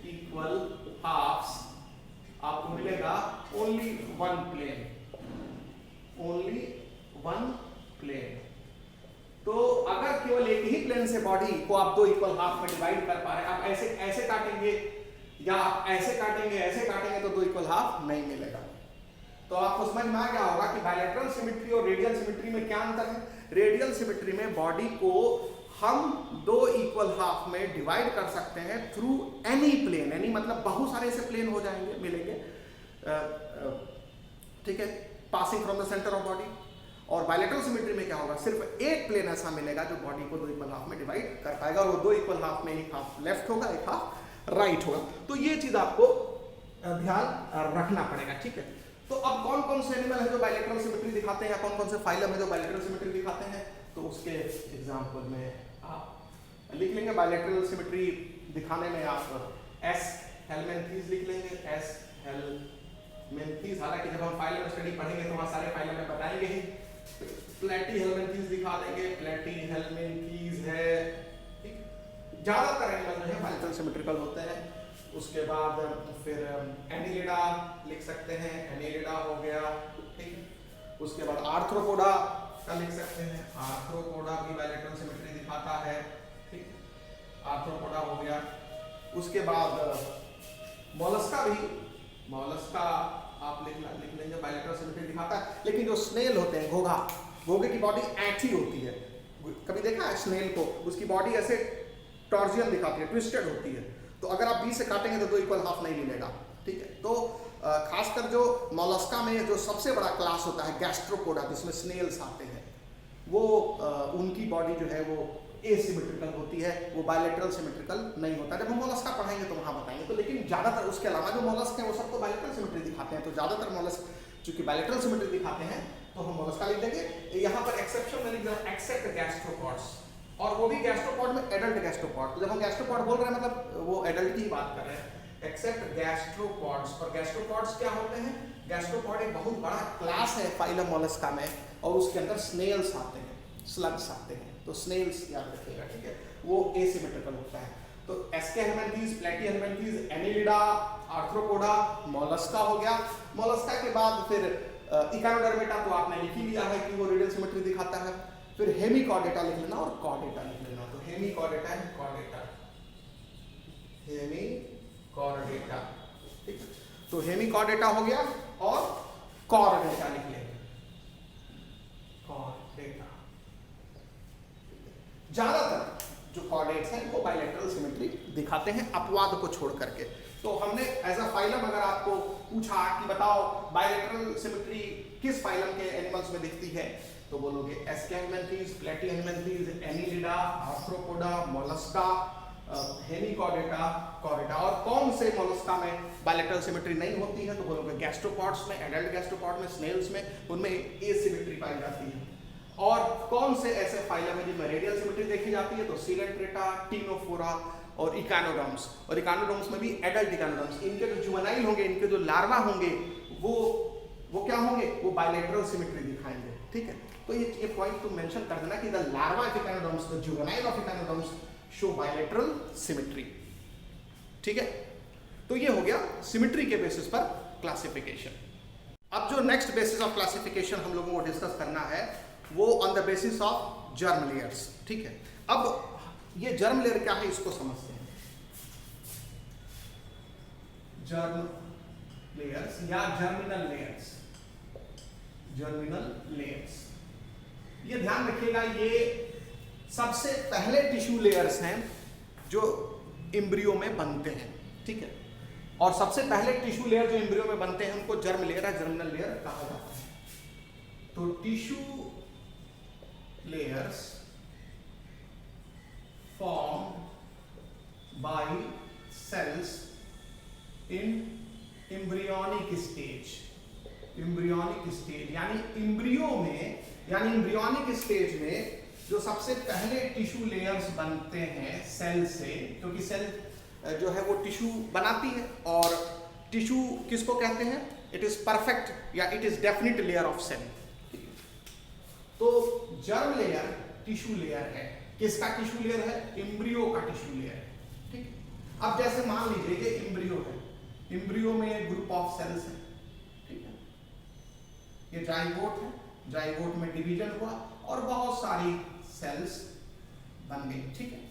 equal halves आपको मिलेगा only one plane, only one plane. तो अगर केवल एक ही प्लेन से बॉडी को आप दो इक्वल हाफ में डिवाइड कर पा रहे हैं, आप ऐसे ऐसे काटेंगे या आप ऐसे काटेंगे तो दो इक्वल हाफ नहीं मिलेगा। तो आपको समझ में आ गया होगा कि बायलैटरल सिमेट्री और रेडियल सिमेट्री में क्या अंतर है। रेडियल सिमेट्री में बॉडी को हम दो इक्वल हाफ में डिवाइड कर सकते हैं थ्रू एनी प्लेन, एनी मतलब बहुत सारे ऐसे प्लेन हो जाएंगे, मिलेंगे, ठीक है, passing from the centre of body. और बायलैटरल सिमेट्री में क्या होगा, सिर्फ एक प्लेन ऐसा मिलेगा जो बॉडी को दो इक्वल हाफ में डिवाइड कर पाएगा, और वो दो इक्वल हाफ में एक हाफ लेफ्ट होगा, एक हाफ राइट होगा। तो ये चीज आपको ध्यान रखना पड़ेगा, ठीक है। तो अब कौन कौन से एनिमल है जो बायलैटरल सिमेट्री दिखाते हैं, या कौन कौन से फाइलम है जो बायलैटरल सिमेट्री दिखाते हैं, तो उसके एग्जांपल में आप लिख लेंगे। बायलैटरल सिमेट्री दिखाने में आप एस हेलमिंथीज लिख लेंगे, एस हेलमिंथीज। हालांकि जब हम फाइलम स्टडी पढ़ेंगे तो वहां सारे फाइलम में बताएंगे ही। प्लेटी हेलमिंथीज दिखा देंगे, प्लेटी हेलमिंथीज है, ज्यादातर एनिमल जो है बायलैटरल सिमेट्रिकल होते हैं। उसके बाद फिर एनिलिडा लिख सकते हैं, एनिलिडा हो गया, ठीक। उसके बाद आर्थ्रोपोडा का लिख सकते हैं, आर्थ्रोपोडा भी बायलैटरल सिमेट्री दिखाता है, ठीक, आर्थ्रोपोडा हो गया। उसके बाद मोलस्का भी, मोलस्का आप लिख लेंगे बायलैटरल सिमेट्री दिखाता है। लेकिन जो स्नेल होते हैं, घोघा, घोघे की बॉडी ऐठी होती है। कभी देखा है स्नेल को? उसकी बॉडी ऐसे टॉर्जियन दिखाती है, ट्विस्टेड होती है। तो अगर आप 20 से काटेंगे तो 2 इक्वल हाफ नहीं मिलेगा, ठीक है। तो खासकर जो मोलस्का में जो सबसे बड़ा क्लास होता है गैस्ट्रोपोडा, जिसमें स्नेल्स आते हैं, वो उनकी बॉडी जो है वो एसिमेट्रिकल होती है, वो बायलैटरल सिमेट्रिकल नहीं होता। जब हम मोलस्का पढ़ाएंगे तो वहाँ बताएंगे। तो लेकिन ज़्यादातर उसके अलावा जो मोलस्क हैं वो सब तो बायलैटरल सिमेट्री दिखाते हैं। तो ज़्यादातर मोलस्क चूंकि बायलैटरल सिमेट्री दिखाते हैं तो हम मोलस्का लिख देंगे। यहाँ पर एक्सेप्शन में लिख दें एक्सेप्ट गैस्ट्रोपॉड्स, और वो भी गैस्ट्रोपॉड में एडल्ट गैस्ट्रोपॉड। तो जब हम गैस्ट्रोपॉड बोल रहे हैं मतलब वो एडल्ट की बात कर रहे हैं। एक्सेप्ट गैस्ट्रोपॉड्स, और गैस्ट्रोपॉड्स क्या होते हैं? गैस्ट्रोपॉड एक बहुत बड़ा क्लास है फाइलम मोलस्का में, और उसके अंदर स्नेल्स आते हैं, स्लग्स आते हैं। तो स्नेल्स याद रखिएगा, ठीक है, वो एसिमेट्रिकल होता है। तो एस्केहेलमिन्थीज, प्लेटिहेलमिन्थीज, एनिलिडा, आर्थ्रोपोडा, मोलस्का हो गया। मोलस्का के बाद फिर इकानोडर्मेटा तो आपने लिख ही लिया है कि वो रेडियल सिमेट्री दिखाता है। फिर हेमिकॉर्डेटा लिख लेना और कॉर्डेटा लिख लेना। तो हेमिकॉर्डेटा है, कॉर्डेटा, हेमिकॉर्डेटा, ठीक है। तो हेमिकॉर्डेटा हो गया और कॉर्डेटा लिख लेंगे, कॉर्डेटा। ज्यादातर जो कॉर्डेट्स हैं वो बायलैटरल सिमेट्री दिखाते हैं, अपवाद को छोड़ करके। तो हमने एज अ फाइलम अगर आपको पूछा कि बताओ बायलैटरल सिमेट्री किस फाइलम के एनिमल्स में दिखती है, तो बोलोगे Aschelminthes, Platyhelminthes, Annelida, Arthropoda, Mollusca, Hemichordata, Chordata. और कौन से मोलस्का में बायलैटरल सिमेट्री नहीं होती है, तो बोलोगे गैस्ट्रोपॉड्स में, एडल्ट गैस्ट्रोपॉड में, स्नेल्स में, उनमें एसिमेट्री पाई जाती है। और कौन से ऐसे फाइलम है जिनमें रेडियल सिमेट्री देखी जाती है, तो सीलेंट्रेटा, टीनोफोरा और इकानोडर्म्स। और इकानोडर्म्स में भी एडल्ट इकानोडर्म्स, इनके जो जुवेनाइल होंगे, इनके जो लार्वा होंगे, वो क्या होंगे? वो बायलैटरल सिमेट्री दिखाएंगे, ठीक है। तो ये पॉइंट तुम मेंशन कर देना कि the larva of echinoderms, the juvenile of echinoderms show bilateral symmetry, ठीक है। तो ये हो गया सिमेट्री के बेसिस पर क्लासिफिकेशन। अब जो नेक्स्ट बेसिस ऑफ क्लासिफिकेशन हम लोगों को डिस्कस करना है वो on the basis of germ layers, ठीक है। अब ये जर्म लेयर क्या है इसको समझते हैं। जर्म लेयर्स या जर्मिनल लेयर्स, जर्मिनल लेयर्स, ये ध्यान रखिएगा, ये सबसे पहले टिश्यू लेयर्स हैं जो एम्ब्रियो में बनते हैं, ठीक है। और सबसे पहले टिश्यू लेयर जो एम्ब्रियो में बनते हैं उनको जर्म लेयर या जर्मिनल लेयर कहा जाता है। तो tissue layers formed by cells in embryonic stage, embryonic stage यानी एम्ब्रियो में, यानी एम्ब्रियोनिक स्टेज में जो सबसे पहले टिश्यू लेयर्स बनते हैं सेल से, क्योंकि सेल जो है वो टिश्यू बनाती है। और टिश्यू किसको कहते हैं? इट इज परफेक्ट या it is definite layer of cell. तो जर्म लेयर टिश्यू लेयर है। किसका टिश्यू लेयर है? एम्ब्रियो का टिश्यू लेयर, ठीक है। अब जैसे मान लीजिए ये एम्ब्रियो है, एम्ब्रियो में एक ग्रुप ऑफ सेल्स है, ठीक है। ये जाइगोट है, जाइगोट में डिवीजन हुआ और बहुत सारी सेल्स बन गई, ठीक है।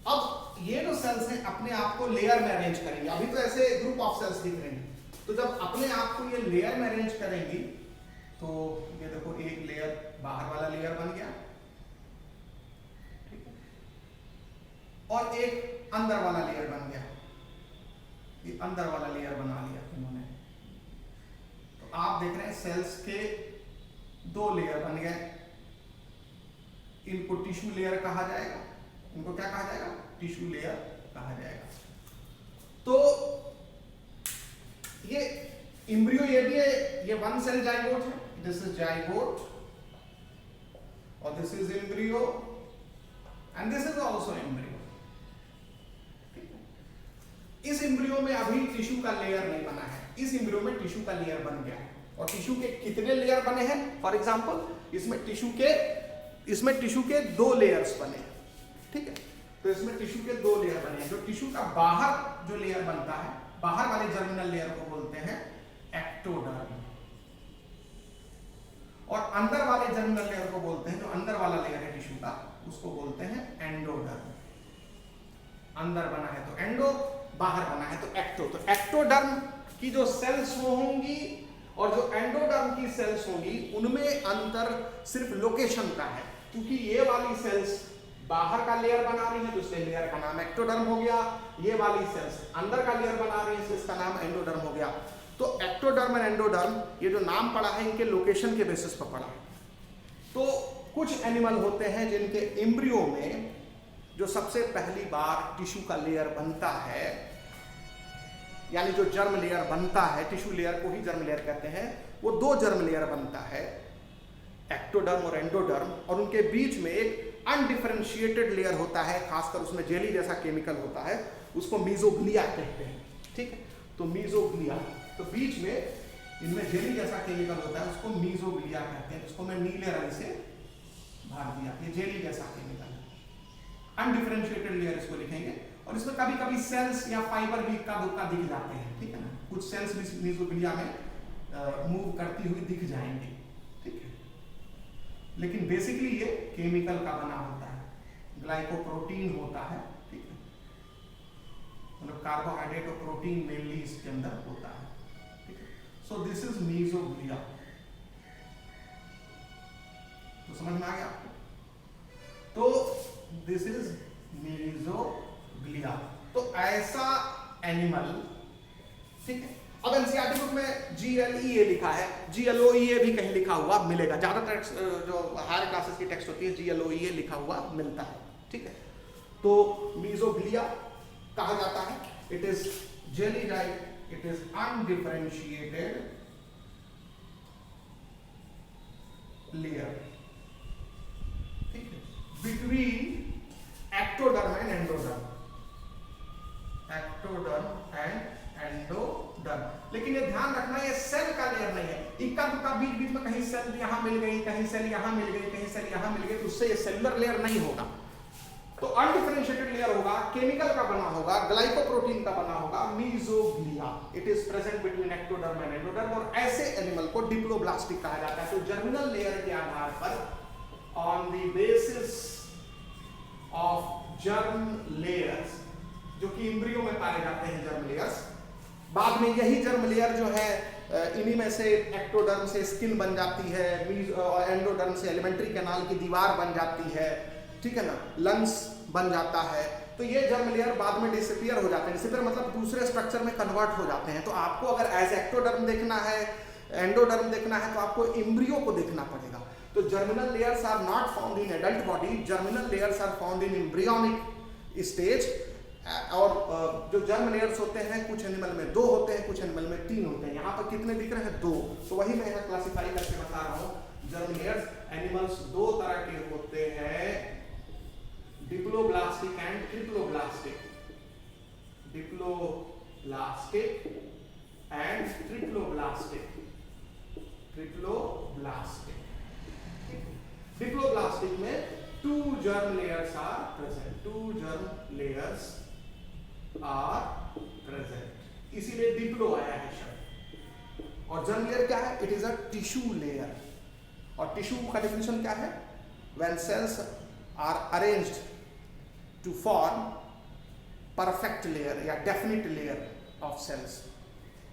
अब ये जो सेल्स हैं अपने आप को लेयर में अरेंज करेंगे। अभी तो ऐसे ग्रुप ऑफ सेल्स दिख रहे हैं, तो जब अपने आप को ये लेयर में अरेंज करेंगी तो ये देखो एक लेयर, बाहर वाला लेयर बन गया, ठीक है, और एक अंदर वाला लेयर बन गया। ये अंदर वाला लेयर बना लिया इन्होंने। तो आप देख रहे हैं सेल्स के 2 लेयर बन गए। इनको टिश्यू लेयर कहा जाएगा। इनको क्या कहा जाएगा? टिश्यू लेयर कहा जाएगा। तो ये एम्ब्रियो ये भी है, ये 1 सेल जाइगोट है, दिस इज जाइगोट और this is embryo and this is also embryo. इस एम्ब्रियो में अभी टिश्यू का लेयर नहीं बना है, इस एम्ब्रियो में टिश्यू का लेयर बन गया है। और टिश्यू के कितने लेयर बने हैं? फॉर एग्जांपल इसमें टिश्यू के 2 लेयर्स बने हैं, ठीक है। तो इसमें टिश्यू के 2 लेयर बने हैं। जो टिश्यू का बाहर जो लेयर बनता है, बाहर वाले जर्मिनल लेयर को बोलते हैं एक्टोडर्म, और अंदर वाले जर्मिनल लेयर को बोलते हैं, जो अंदर वाला लेयर है टिश्यू का, उसको बोलते हैं एंडोडर्म। अंदर बना है तो एंडो, बाहर बना है तो एक्टो। तो एक्टोडर्म कि जो सेल्स होंगी और जो एंडोडर्म की सेल्स होंगी उनमें अंतर सिर्फ लोकेशन का है, क्योंकि ये वाली सेल्स बाहर का लेयर बना रही है तो इसलिए लेयर का नाम एक्टोडर्म हो गया, ये वाली सेल्स अंदर का लेयर बना रही है तो इसका नाम एंडोडर्म हो गया। तो एक्टोडर्म और एंडोडर्म ये जो नाम पड़ा है इनके लोकेशन के बेसिस पर पड़ा है। तो कुछ एनिमल होते हैं जिनके एम्ब्रियो में जो सबसे पहली बार टिश्यू का लेयर बनता है, यानी जो जर्म लेयर बनता है, टिश्यू लेयर को ही जर्म लेयर कहते हैं, वो दो जर्म लेयर बनता है, एक्टोडर्म और एंडोडर्म, और उनके बीच में एक अनडिफरेंशिएटेड लेयर होता है, खासकर उसमें जेली जैसा केमिकल होता है, उसको मीजोग्लिया कहते हैं। ठीक है, तो मीजोग्लिया, तो बीच में इनमें जेली जैसा केमिकल होता है उसको मीजोग्लिया कहते हैं। उसको मैं नीले रंग से भाग दिया, ये जेली जैसा केमिकल है, अनडिफरेंशिएटेड लेयर इसको लिखेंगे। और इसमें कभी कभी सेल्स या फाइबर भी इक्का दुक्का दिख जाते हैं, ठीक है ना, कुछ सेल्स भी मीजोग्लिया में मूव करती हुई दिख जाएंगे, ठीक है। लेकिन बेसिकली ये केमिकल का बना होता है, ग्लाइकोप्रोटीन होता है, ठीक है, मतलब कार्बोहाइड्रेट और प्रोटीन मेनली इसके अंदर होता है, ठीक है। सो दिस इज मीजोग्लिया, तो समझ में आ गया आपको? तो दिस इज मीजोग्लिया। तो ऐसा एनिमल, ठीक है। अब एनसीईआरटी बुक में GLEA लिखा है, GLOEA भी कहीं लिखा हुआ मिलेगा, ज्यादातर जो हायर क्लासेस की टेक्स्ट होती है GLOEA लिखा हुआ मिलता है, ठीक है। तो मीजोग्लिया कहा जाता है, it is jelly like, it is undifferentiated layer, ठीक है, between ectoderm and endoderm, ectoderm and endoderm. लेकिन ये ध्यान रखना ये सेल का लेयर नहीं है, इक्का दुक्का बीच बीच में कहीं सेल यहां मिल गई, कहीं सेल यहां मिल गई, कहीं सेल यहां मिल गई, तो उससे ये सेलुलर लेयर नहीं होगा। तो अनडिफरेंशिएटेड लेयर होगा, केमिकल का बना होगा, ग्लाइकोप्रोटीन का बना होगा, mesoglea. It is present between ectoderm and endoderm, और ऐसे एनिमल को डिप्लोब्लास्टिक कहा जाता है। तो जर्मिनल लेयर के आधार पर, on the basis of germ layers, जो कि एम्ब्रियो में पाए जाते हैं जर्म लेयर्स, बाद में यही जर्म लेयर जो है इन्हीं में से एक्टोडर्म से स्किन बन जाती है, और एंडोडर्म से एलिमेंट्री कैनाल की दीवार बन जाती है, ठीक है ना, लंग्स बन जाता है। तो ये जर्म लेयर बाद में डिसअपीयर हो जाते हैं, डिसअपीयर मतलब दूसरे स्ट्रक्चर में कन्वर्ट हो जाते हैं। तो आपको अगर एज एक्टोडर्म देखना है, एंडोडर्म देखना है, तो आपको एम्ब्रियो को देखना पड़ेगा। तो germinal layers are not found in adult body, germinal layers are found in embryonic stage. और जो जर्म लेयर्स होते हैं, कुछ एनिमल में 2 होते हैं, कुछ एनिमल में 3 होते हैं। यहाँ पर कितने दिख रहे हैं? 2। तो वही मैं यहाँ क्लासिफाई करके बता रहा हूँ। जर्म लेयर्स एनिमल्स 2 तरह के होते हैं, diploblastic and triploblastic, diploblastic and triploblastic, triploblastic. Diploblastic में 2 germ layers are present, 2 germ layers are present, इसीलिए डिप्लो आया है शब्द। और जर्म लेयर क्या है? It is a tissue layer. और टिश्यू का डेफिनेशन क्या है? When cells are arranged to form perfect layer या definite layer of cells.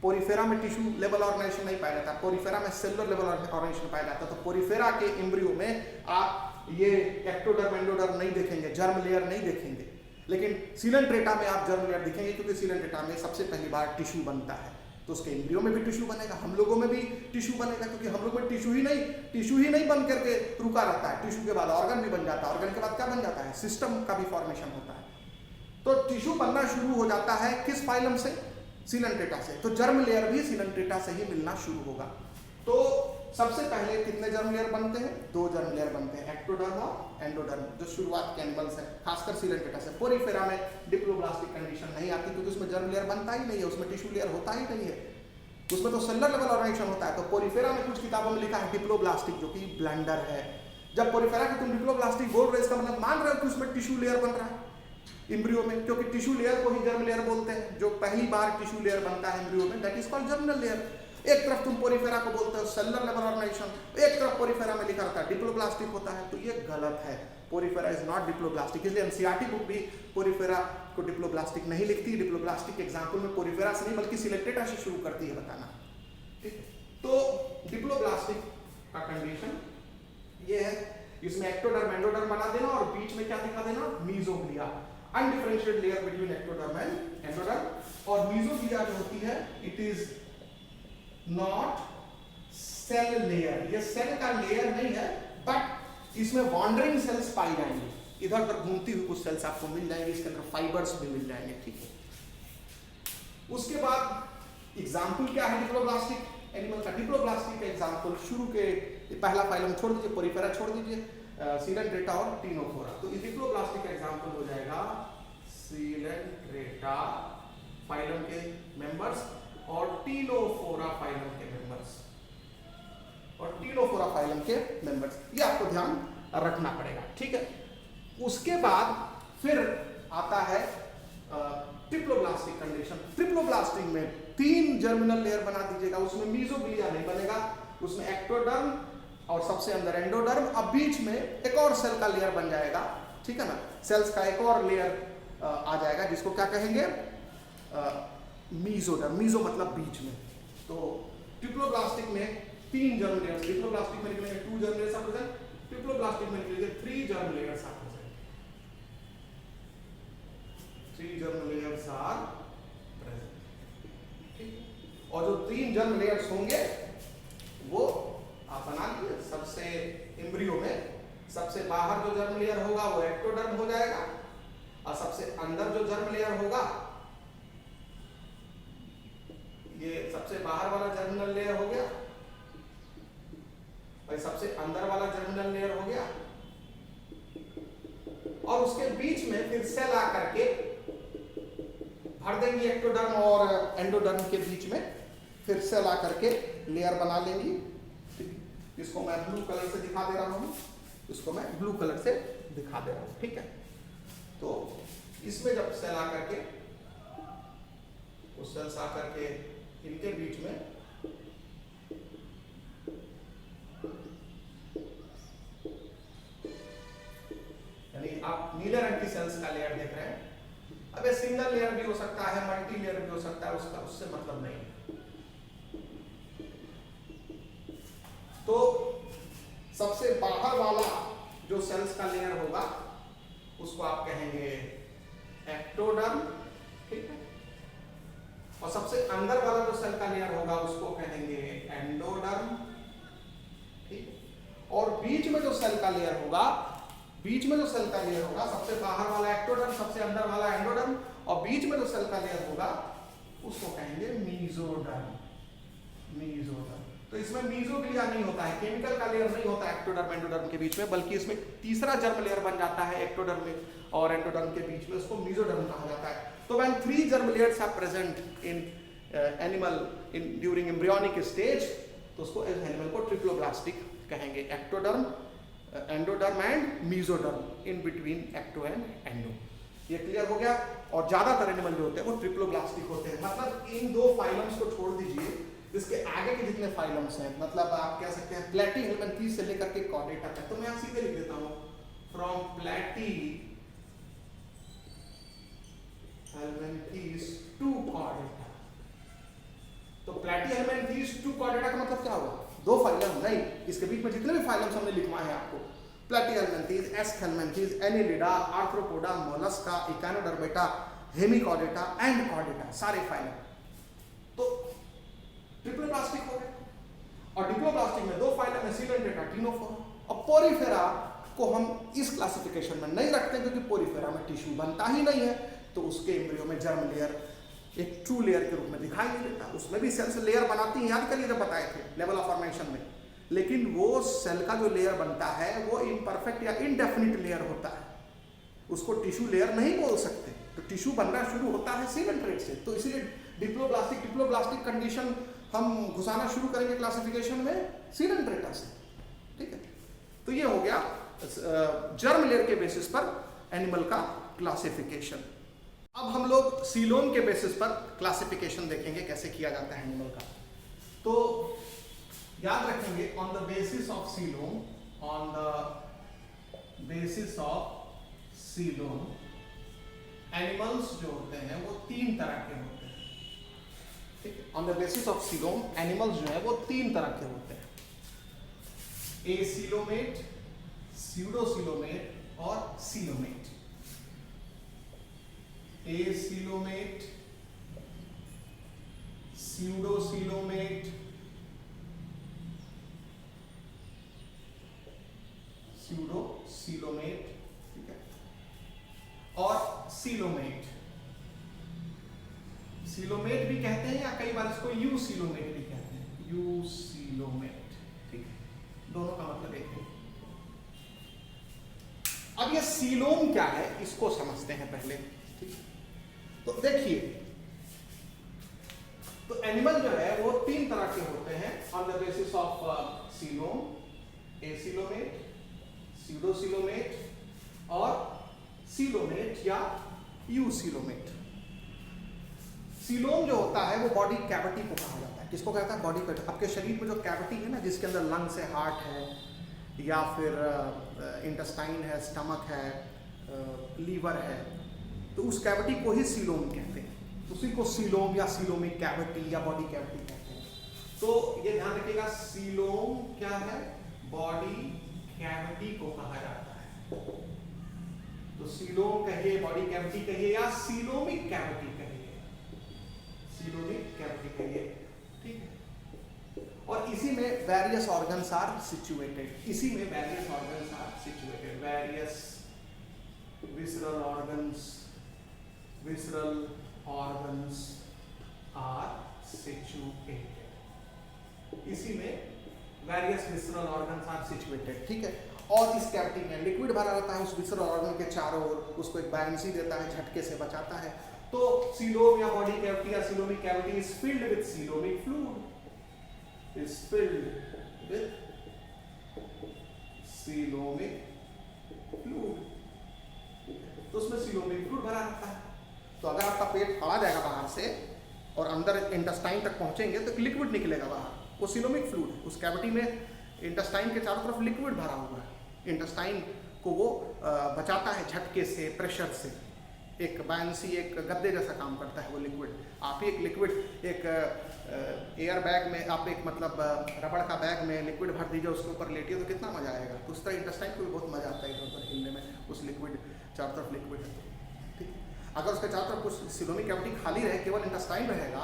Porifera में टिश्यू लेवल ऑर्गेनाइजेशन नहीं पाया जाता, पोरिफेरा में सेलुलर लेवल ऑर्गेनाइजेशन पाया जाता। तो पोरिफेरा के एम्ब्रियो में आप ये एक्टोडर्म एंडोडर्म नहीं देखेंगे, जर्म लेयर नहीं देखेंगे, लेकिन सीलेंट्रेटा में आप जर्म लेयर दिखेंगे, क्योंकि सीलेंट्रेटा में सबसे पहली बार टिश्यू बनता है। तो उसके एम्ब्रियो में भी टिश्यू बनेगा, हम लोगों में भी टिश्यू बनेगा, क्योंकि हम लोग में टिश्यू ही नहीं बन करके रुका रहता है। टिश्यू के बाद ऑर्गन भी बन जाता है, ऑर्गन के बाद क्या बन जाता है? सिस्टम का भी फॉर्मेशन होता है। तो टिश्यू बनना शुरू हो जाता है किस फाइलम से? सीलेंट्रेटा से। तो जर्म लेयर भी सीलेंट्रेटा से ही मिलना शुरू होगा। तो सबसे पहले कितने जर्म लेयर बनते हैं? 2 जर्म लेयर बनते हैं, एक्टोडर्म और एंडोडर्म, जो शुरुआत के एनिमल्स हैं, खासकर सीलेंट्रेटा से। पोरिफेरा में डिप्लोब्लास्टिक कंडीशन नहीं आती, क्योंकि उसमें जर्म लेयर बनता ही नहीं है, उसमें टिश्यू लेयर होता ही नहीं है, उसमें तो सेलुलर लेवल ऑर्गेनाइजेशन होता है। तो पोरिफेरा में कुछ किताबों में लिखा है डिप्लोब्लास्टिक, जो कि ब्लंडर है। जब पोरिफेरा की तुम डिप्लोब्लास्टिक बोल रहे हो, इसका मतलब मान रहे हो कि उसमें टिश्यू लेयर बन रहा है एम्ब्रियो में, क्योंकि टिश्यू लेयर को ही जर्म लेयर बोलते हैं। जो पहली बार टिश्यू लेयर बनता है एम्ब्रियो में, that is called germinal layer. एक तरफ तुम पोरिफेरा को बोलते हो सेलुलर लेवल ऑर्गेनाइजेशन, एक तरफ पोरिफेरा में लिखा रहता है डिप्लोब्लास्टिक होता है, तो ये गलत है। पोरिफेरा इज नॉट डिप्लोब्लास्टिक, इसलिए एनसीईआरटी बुक भी पोरिफेरा को डिप्लोब्लास्टिक नहीं लिखती। डिप्लोब्लास्टिक एग्जाम्पल में पोरिफेरा से नहीं बल्कि सिलेक्टेडा से शुरू करती है बताना, ठीक है। तो डिप्लोब्लास्टिक का कंडीशन ये है, इसमें एक्टोडर्म एंडोडर्म बना देना और बीच में क्या दिखा देना, mesoglea, undifferentiated layer between ectoderm and endoderm. और मीजोग्लिया जो होती है it is not cell layer, ये सेल का लेयर नहीं है, बट इसमें वॉन्डरिंग सेल्स पाई जाएंगे, इधर उधर घूमती हुई कुछ सेल्स आपको मिल जाएंगे, इसके अंदर फाइबर्स भी मिल जाएंगे, ठीक है। उसके बाद एग्जाम्पल क्या है डिप्लोब्लास्टिक एनिमल का? डिप्लोब्लास्टिक का एग्जाम्पल शुरू के पहला फाइलम छोड़ दीजिए, पोरिफेरा छोड़ दीजिए, सीलेंट्रेटा और टीनोफोरा, तो डिप्लोब्लास्टिक का एग्जाम्पल हो जाएगा सीलेंट्रेटा फाइलम के मेंबर्स और टीनोफोरा फाइलम के मेंबर्स, और टीनोफोरा फाइलम के मेंबर्स, ये आपको ध्यान रखना पड़ेगा, ठीक है। उसके बाद फिर आता है ट्रिप्लोब्लास्टिक कंडीशन। ट्रिप्लोब्लास्टिक में 3 जर्मिनल लेयर बना दीजिएगा, उसमें मीजोग्लिया नहीं बनेगा, उसमें एक्टोडर्म और सबसे अंदर एंडोडर्म, अब बीच में एक और सेल का लेयर बन जाएगा, ठीक है ना, सेल्स का एक और लेयर आ जाएगा जिसको क्या कहेंगे, मीजोडर्म। मीजो मतलब बीच में। तो ट्रिप्लोब्लास्टिक में 3 जर्म लेयर्स, डिप्लोब्लास्टिक में निकलेंगे 2 germ layers are present, triploblastic में निकलेंगे 3 germ layers are present, 3 germ layers are present, ठीक। और जो 3 जर्म लेयर्स होंगे वो आप बना लीजिए, सबसे एम्ब्रियो में सबसे बाहर जो जर्म लेयर होगा वो एक्टोडर्म हो जाएगा, और सबसे अंदर जो जर्म लेयर होगा, ये सबसे बाहर वाला जर्मिनल लेयर हो गया, और सबसे अंदर वाला जर्मिनल लेयर हो गया, और उसके बीच में फिर सेल आकर के भर देंगी एक्टोडर्म और एंडोडर्म के बीच में, फिर सेल आकर के लेयर बना लेंगी। इसको मैं ब्लू कलर से दिखा दे रहा हूं, इसको मैं ब्लू कलर से दिखा दे रहा हूं, ठीक है। तो इसमें जब सेल आकर के, उस सेल्स आकर के इनके बीच में यानी आप नीले रंग की सेल्स का लेयर देख रहे हैं, अब ये सिंगल लेयर भी हो सकता है, मल्टी लेयर भी हो सकता है, उसका उससे मतलब नहीं। तो सबसे बाहर वाला जो सेल्स का लेयर होगा उसको आप कहेंगे एक्टोडर्म, ठीक है, और सबसे अंदर वाला जो सेल का लेयर होगा उसको कहेंगे एंडोडर्म, ठीक। और बीच में जो सेल का लेयर होगा, बीच में जो सेल का लेयर होगा, सबसे बाहर वाला एक्टोडर्म, सबसे अंदर वाला एंडोडर्म, और बीच में जो सेल का लेयर होगा उसको कहेंगे मीजोडर्म, मीजोडर्म। तो इसमें मीजोग्लिया नहीं होता है, केमिकल का लेयर नहीं होता एक्टोडर्म एंडोडर्म के बीच में, बल्कि इसमें तीसरा जर्म लेयर बन जाता है एक्टोडर्म में और एंडोडर्म के बीच में, उसको मीजोडर्म कहा जाता है। तो when 3 germ layers are present in animal in during embryonic stage, तो उसको इस एनिमल को ट्रिप्लोब्लास्टिक कहेंगे, ectoderm, endoderm and mesoderm in between ecto and endo. ये क्लियर हो गया। और ज्यादातर एनिमल जो होते हैं वो ट्रिप्लोब्लास्टिक होते हैं, मतलब इन 2 फाइलम्स को छोड़ दीजिए, इसके आगे के जितने फाइलम्स हैं, मतलब आप कह सकते हैं प्लेटीहेल्मिन्थीस से लेकर के कॉर्डेटा तक, तो मैं यहाँ सीधे लिख देता हूँ फ्रॉम प्लेटीहेल्मिन्थीस टू कॉर्डेटा। तो प्लेटीहेल्मिन्थीस टू कॉर्डेटा का मतलब क्या होगा? 2 फाइलम नहीं, इसके बीच में जितने भी फाइलम्स हमने लिखवाए हैं आपको, Platyhelminthes, Aschelminthes, Annelida, Arthropoda, Mollusca, Echinodermata, Hemichordata and Chordata, सारे फाइलम तो ट्रिप्लोब्लास्टिक हो गए। और डिप्लोब्लास्टिक में 2 फाइलम है, सीलेंट्रेटा, टीनोफोरा। और पोरिफेरा को हम इस क्लासिफिकेशन में नहीं रखते क्योंकि पोरिफेरा में टिश्यू बनता ही नहीं है, तो उसके एम्ब्रियो में जर्म लेयर एक ट्रू लेयर के रूप में दिखाई नहीं देता। उसमें भी सेल्स लेयर बनाती हैं, याद करिए जब बताए थे लेवल ऑफ फॉर्मेशन में, लेकिन वो सेल का जो लेयर बनता है वो इम्परफेक्ट या इनडेफिनिट लेयर होता है, उसको टिश्यू लेयर नहीं बोल सकते। तो टिश्यू बनना शुरू होता है सीलेंट्रेट से, तो इसीलिए डिप्लोब्लास्टिक कंडीशन हम घुसाना शुरू करेंगे क्लासिफिकेशन में सीलेंट्रेटा से, ठीक है। तो ये हो गया जर्म लेयर के बेसिस पर एनिमल का क्लासिफिकेशन। अब हम लोग सीलोम के बेसिस पर क्लासिफिकेशन देखेंगे कैसे किया जाता है एनिमल का। तो याद रखेंगे on the basis of coelom, on the basis of coelom animals जो होते हैं वो 3 तरह के होते हैं। ठीक है, on the basis of coelom animals जो है वो 3 तरह के होते हैं, एसीलोमेट, स्यूडोसीलोमेट और सीलोमेट। एसीलोमेट, स्यूडोसीलोमेट, स्यूडोसीलोमेट, ठीक है, और सीलोमेट। सीलोमेट भी कहते हैं या कई बार इसको यूसीलोमेट भी कहते हैं, यूसीलोमेट, ठीक है, दोनों का मतलब एक है। अब ये सीलोम क्या है इसको समझते हैं पहले, ठीक है। तो देखिए, तो एनिमल जो है वो 3 तरह के होते हैं on the basis of coelom, acoelomate, pseudocoelomate और सीलोमेट या यूसीलोमेट। सीलोम जो होता है वो बॉडी कैविटी को कहा जाता है। किसको कहता है? Body cavity. आपके शरीर में जो कैविटी है ना, जिसके अंदर लंग्स है, हार्ट है, या फिर इंटेस्टाइन है, स्टमक है, लीवर है, तो उस कैविटी को ही सीलोम कहते हैं। उसी को सीलोम या सीलोमिक कैविटी या बॉडी कैविटी कहते हैं। तो ये ध्यान रखिएगा, सीलोम क्या है? बॉडी कैविटी को कहा जाता है। तो सीलोम कहिए, बॉडी कैविटी कहिए या सीलोमिक कैविटी कहिए, सीलोमिक कैविटी कहिए, ठीक है। और इसी में वेरियस ऑर्गन्स आर सिचुएटेड, इसी में various organs are situated, various visceral organs, visceral organs are situated, इसी में various visceral organs are situated, ठीक है। और इस कैविटी में लिक्विड भरा रहता है उस विसरल ऑर्गन के चारों ओर, उसको एक बायंसी देता है, झटके से बचाता है। तो सीलोम या बॉडी कैविटी या coelomic cavity is filled with coelomic fluid, is filled with coelomic fluid. तो उसमें सीलोमिक फ्लूइड भरा रहता है। तो अगर आपका पेट फाड़ा जाएगा बाहर से और अंदर इंटेस्टाइन तक पहुंचेंगे तो लिक्विड निकलेगा बाहर, वो सीलोमिक फ्लूइड। उस कैविटी में इंटेस्टाइन के चारों तरफ लिक्विड भरा हुआ है, इंटेस्टाइन को वो बचाता है झटके से, प्रेशर से। एक बायंसी, एक गद्दे जैसा काम करता है वो लिक्विड। आप ही एक लिक्विड एक एयर बैग में, आप एक मतलब रबड़ का बैग में लिक्विड भर दीजिए, उसके ऊपर लेटिए तो कितना मजा आएगा। तो उस तरह इंटेस्टाइन को भी बहुत मजा आता है इधर उधर हिलने में, उस लिक्विड चारों तरफ लिक्विड है, ठीक है। अगर उसके चारों तरफ कुछ सीलोमिक कैविटी खाली रहे, केवल इंटेस्टाइन रहेगा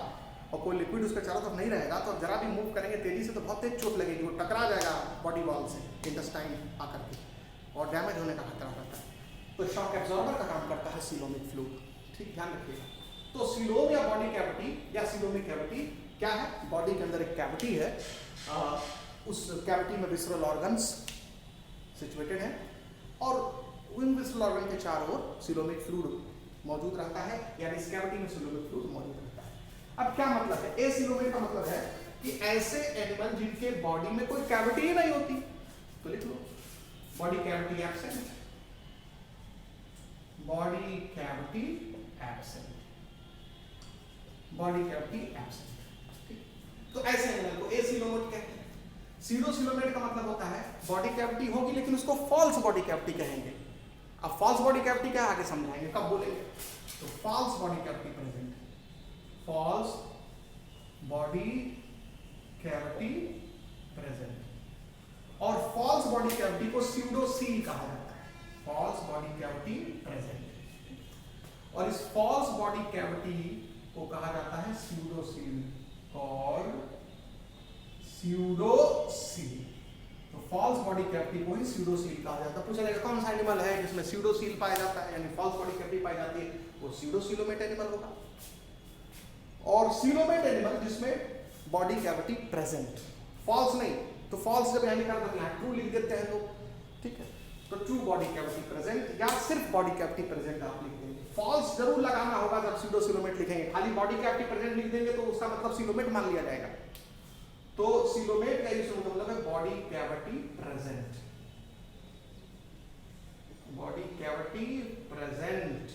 और कोई लिक्विड उसके चारों तरफ नहीं रहेगा, तो जरा भी मूव करेंगे तेजी से तो बहुत तेज चोट लगेगी, वो टकरा जाएगा बॉडी वॉल से इंटेस्टाइन आकर के, और डैमेज होने का खतरा रहता है। तो शॉक एब्जॉर्बर का काम करता है सीलोमिक फ्लूइड, ठीक, ध्यान रखिएगा। तो सीलोम या बॉडी कैविटी या सीलोमिक कैविटी क्या है? बॉडी के अंदर एक कैविटी है, उस कैविटी में विसरल ऑर्गन्स सिचुएटेड है और उन विसरल ऑर्गन के चारों ओर सीलोमिक फ्लूइड मौजूद रहता है, यानी इस कैविटी में सीलोमिक फ्लूइड मौजूद रहता है। अब क्या मतलब है? एसीलोमेट का मतलब है कि ऐसे एनिमल जिनके बॉडी में कोई कैविटी ही नहीं होती। तो लिख लो, body cavity absent, body cavity absent, body cavity absent, ठीक। तो ऐसे एनिमल को एसीलोमेट कहते हैं। सीडोसीलोमेट का मतलब होता है बॉडी कैविटी होगी लेकिन उसको फॉल्स बॉडी कैविटी कहेंगे। अब फॉल्स बॉडी कैविटी क्या आगे समझाएंगे, कब बोलेंगे। तो false body cavity present, false body cavity present. और फॉल्स बॉडी कैविटी को स्यूडोसील कहा जाता है, फॉल्स बॉडी कैविटी प्रेजेंट। और इस फॉल्स बॉडी कैविटी को कहा जाता है स्यूडोसील, और स्यूडोसील। तो फॉल्स बॉडी कैविटी को ही स्यूडोसील कहा जाता है। पूछा जाएगा कौन सा एनिमल है जिसमें स्यूडोसील पाया जाता है, यानी फॉल्स बॉडी कैविटी पाई जाती है, वो स्यूडोसीलोमेट एनिमल होगा। और सीलोमेट एनिमल जिसमें बॉडी कैविटी प्रेजेंट, फॉल्स नहीं। तो फॉल्स जब यानी कर देते हैं, ट्रू लिख देते हैं लोग, ठीक है। तो ट्रू बॉडी कैविटी प्रेजेंट या सिर्फ बॉडी कैविटी प्रेजेंट आप लिख देंगे। फॉल्स जरूर लगाना होगा जब स्यूडोसीलोमेट लिखेंगे, खाली बॉडी कैविटी प्रेजेंट लिख देंगे तो उसका मतलब सीलोमेट मान लिया जाएगा। तो सीलोमेट का यूज मतलब है body cavity present, body cavity present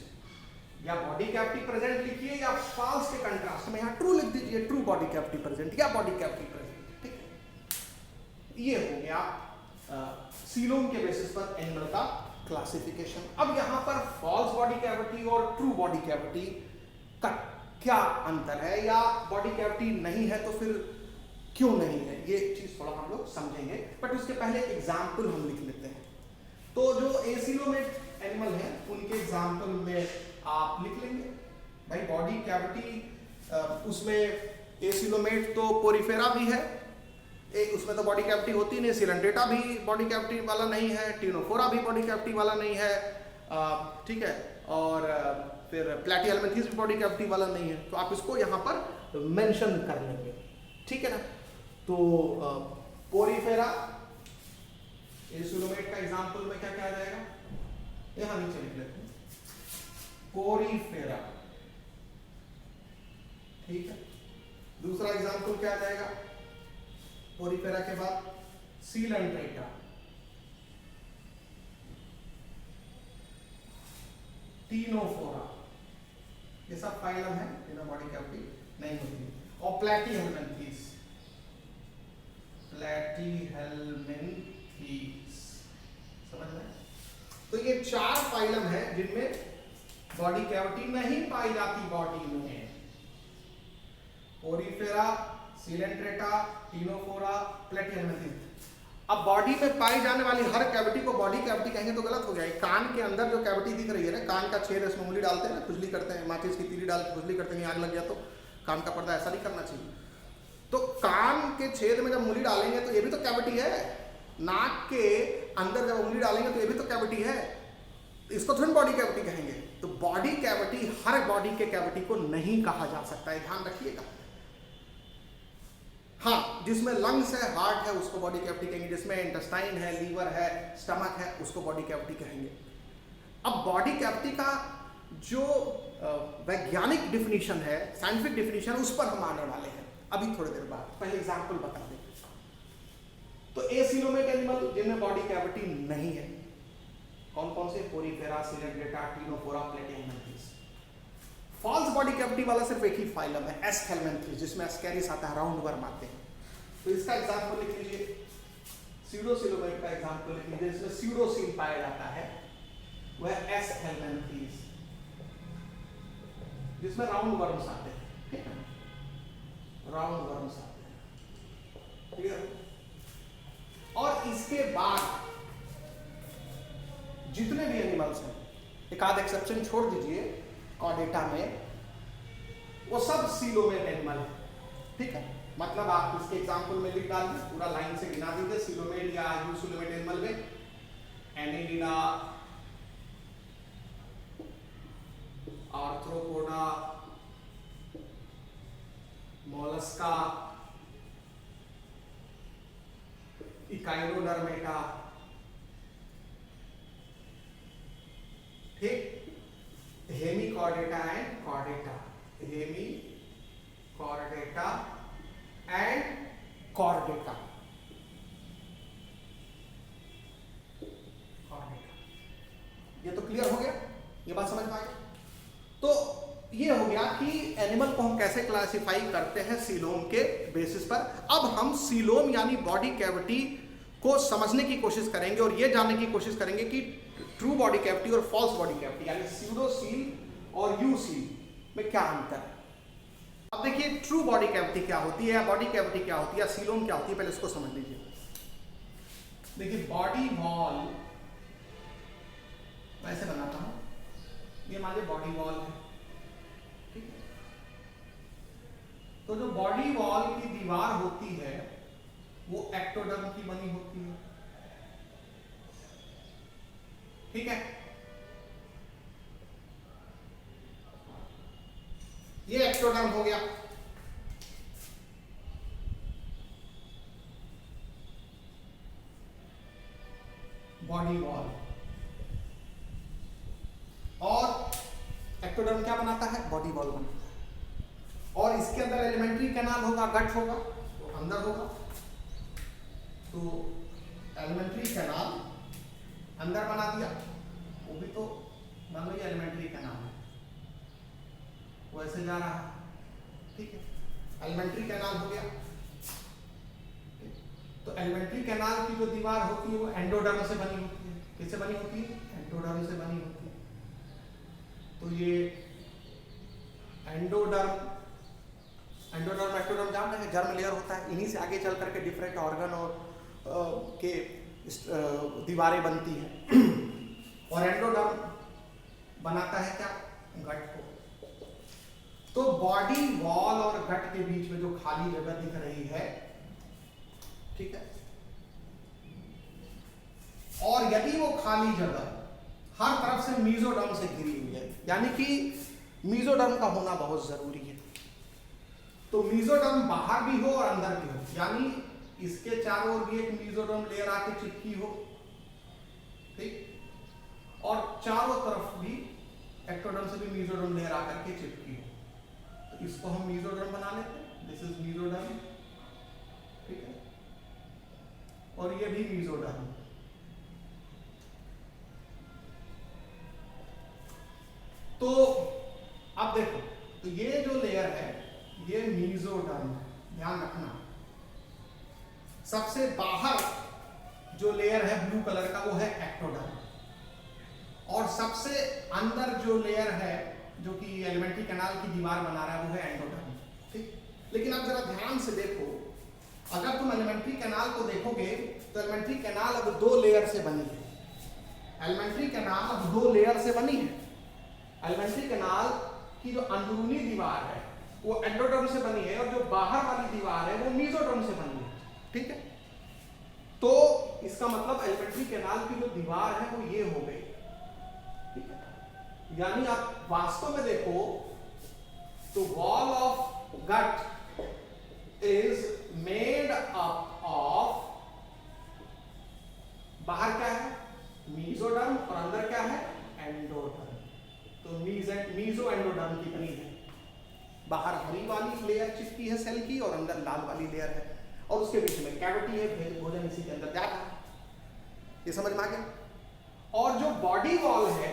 या बॉडी कैविटी प्रेजेंट लिखिए या फॉल्स के कंट्रास्ट में यहाँ ट्रू लिख दीजिए, ट्रू बॉडी कैविटी प्रेजेंट या बॉडी कैविटी प्रेजेंट। ठीक है, ये हो गया सीलोम के बेसिस पर एनिमल का क्लासिफिकेशन। अब यहाँ पर फॉल्स बॉडी कैविटी और ट्रू बॉडी कैविटी का क्या अंतर है, या बॉडी कैविटी नहीं है तो फिर क्यों नहीं है, ये चीज थोड़ा हम लोग समझेंगे। बट उसके पहले एग्जाम्पल हम लिख लेते हैं। तो जो एसिलोमेट एनिमल है उनके एग्जाम्पल में आप लिख लेंगे भाई बॉडी कैविटी, उसमें एसिलोमेट तो पोरिफेरा भी है, उसमें तो बॉडी कैविटी होती नहीं, सिलेंड्रेटा भी बॉडी कैविटी वाला नहीं है, टीनोफोरा भी बॉडी कैविटी वाला नहीं है, ठीक है, और फिर प्लैटीहेल्मिन्थेस भी बॉडी कैविटी वाला नहीं है। तो आप इसको यहाँ पर मेंशन कर लेंगे, ठीक है ना। तो पोरिफेरा एसिलोमेट का एग्जांपल में क्या क्या आ जाएगा, यहाँ नीचे लिख लेते हैं पोरिफेरा, ठीक है। दूसरा एग्जांपल क्या आ जाएगा पोरिफेरा के बाद, सीलेंड्रेटा, टीनोफोरा, ये सब फाइलम है जिनमें बॉडी कैविटी नहीं होती। और प्लैटीहेल्मिन्थेस, समझ में। तो ये 4 फाइलम है जिनमें बॉडी कैविटी नहीं पाई जाती बॉडी में, पोरिफेरा, सीलेंड्रेटा, टीनोफोरा, प्लैटीहेल्मिन्थेस। अब बॉडी में पाई जाने वाली हर कैविटी को बॉडी कैविटी कहेंगे तो गलत हो जाएगा। कान के अंदर जो कैविटी दिख रही है ना, कान का छेद, इसमें उंगली डालते हैं ना, खुजली करते हैं, माचिस की तीली डाल के खुजली करते हैं, आग लग गया तो कान का पर्दा, ऐसा नहीं करना चाहिए। तो कान के छेद में जब उंगली डालेंगे तो ये भी तो कैविटी है, नाक के अंदर जब उंगली डालेंगे तो ये भी तो कैविटी है, इसको थोड़ी बॉडी कैविटी कहेंगे। तो बॉडी कैविटी हर बॉडी के कैविटी को नहीं कहा जा सकता है, ध्यान रखिएगा। हाँ, जिसमें लंग्स है, हार्ट है, उसको बॉडी कैविटी कहेंगे, जिसमें इंटेस्टाइन है, लीवर है, स्टमक है, उसको बॉडी कैविटी कहेंगे। अब बॉडी कैविटी का जो वैज्ञानिक डिफिनीशन है, साइंटिफिक डिफिनीशन, उस पर हम आने वाले हैं अभी थोड़ी देर बाद। पहले एग्जांपल बता दें। तो एसिलोमेट एनिमल जिनमें बॉडी कैविटी नहीं है, कौन कौन से, Porifera, Coelenterata, Ctenophora, Platyhelminthes. False body cavity वाला सिर्फ एक ही फाइलम है, एस्केल्मेंथेस, जिसमें एस्केरिस आता है, राउंड वर्म आते हैं। तो इसका एग्जांपल लिख लीजिए, स्यूडोसिलोमेट का एग्जांपल लिख लीजिए, जिसमें स्यूडोसील पाया जाता है, वह एस्केल्मेंथेस, जिसमें राउंड वर्म्स आते हैं, ठीक है, राउंड वर्म्स आते हैं, ठीक है। और इसके बाद जितने भी एनिमल्स हैं, एक आध एक्सेप्शन छोड़ दीजिए, कॉर्डेटा में, वो सब सीलोमेट एनिमल है, ठीक है। मतलब आप इसके एग्जांपल में लिख डालिए, पूरा लाइन से गिना दीजिए सीलोमेट या यूसिलोमेट एनिमल में, एनिलिडा, आर्थ्रोपोडा, मोलस्का, इकाइरोडर्मेटा, ठीक, Hemichordata and Chordata, Hemichordata and Chordata, ये तो क्लियर हो गया, ये बात समझ में आई। तो ये हो गया कि एनिमल को हम कैसे क्लासिफाई करते हैं सीलोम के बेसिस पर। अब हम सीलोम यानी बॉडी कैविटी को समझने की कोशिश करेंगे और ये जानने की कोशिश करेंगे कि ट्रू बॉडी कैविटी और फॉल्स बॉडी कैविटी यानी स्यूडोसील और यूसील में क्या अंतर है। अब देखिए ट्रू बॉडी कैविटी क्या होती है, बॉडी कैविटी क्या होती है, सीलोम क्या होती है, पहले इसको समझ लीजिए। देखिए बॉडी वॉल वैसे बनाता हूं, ये हमारे बॉडी वॉल है, ठीक है। तो जो बॉडी वॉल की दीवार होती है वो एक्टोडर्म की बनी होती है, ठीक है। ये एक्टोडर्म हो गया। Body wall. और एक्टोडर्म क्या बनाता है, बॉडी वॉल बनाता है। और इसके अंदर एलिमेंट्री कैनाल होगा, गट होगा, तो अंदर होगा। तो एलिमेंट्री कैनाल अंदर बना दिया, वो भी तो मान लो ये एलिमेंट्री कैनाल है, वो ऐसे जा रहा है, ठीक है। एलिमेंट्री कैनाल हो गया। तो एलिमेंट्री कैनाल की जो दीवार होती है वो एंडोडर्म से बनी होती है। किससे बनी होती है? एंडोडर्म से बनी होती है। तो ये एंडोडर्म, एक्टोडर्म जान रहे हैं, जर्म लेयर होता है, इन्हीं से आगे चल करके डिफरेंट ऑर्गन और के दीवारें बनती हैं। और एंडोडर्म बनाता है क्या? गट को। तो बॉडी वॉल और गट के बीच में जो खाली जगह दिख रही है, ठीक है, और यदि वो खाली जगह हर तरफ से मीजोडर्म से घिरी हुई है, यानी कि मीजोडर्म का होना बहुत जरूरी है। तो मीजोडर्म बाहर भी हो और अंदर भी हो, यानी इसके चारों ओर भी एक मीजोडर्म लेयर आके चिपकी हो, ठीक, और चारों तरफ भी एक्टोडर्म से भी मीजोडर्म लेयर आकर के चिपकी हो। तो इसको हम मीजोडर्म बना लेते हैं। दिस इज मीजोडर्म, ठीक है, और ये भी मीजोडर्म। तो अब देखो, तो ये जो लेयर है ये मीजोडर्म है, ध्यान रखना। सबसे बाहर जो लेयर है ब्लू कलर का वो है एक्टोडर्म, और सबसे अंदर जो लेयर है जो कि एलिमेंट्री कैनाल की दीवार बना रहा है वो है एंडोडर्म, ठीक। लेकिन अब जरा ध्यान से देखो, अगर तुम एलिमेंट्री कैनाल को देखोगे तो एलिमेंट्री कैनाल अब दो लेयर से बनी है। एलिमेंट्री कैनाल अब दो लेयर से बनी है। एलिमेंट्री कैनाल की जो अंदरूनी दीवार है वो एंडोडर्म से बनी है, और जो बाहर वाली दीवार है वो मीजोडर्म से बनी है, ठीक है। तो इसका मतलब एलिमेंट्री कैनाल की जो दीवार है वो ये हो गई, ठीक है। यानी आप वास्तव में देखो तो wall of gut is made up of, बाहर क्या है? मीजोडर्म, और अंदर क्या है? एंडोडर्म। तो मीजो एंडोडर्म की बनी है। बाहर हरी वाली लेयर चिपकी है सेल की, और अंदर लाल वाली लेयर है, और उसके बीच में कैविटी है, भोजन इसी के अंदर जा रहा है। ये समझ में आ गया? और जो बॉडी वॉल है,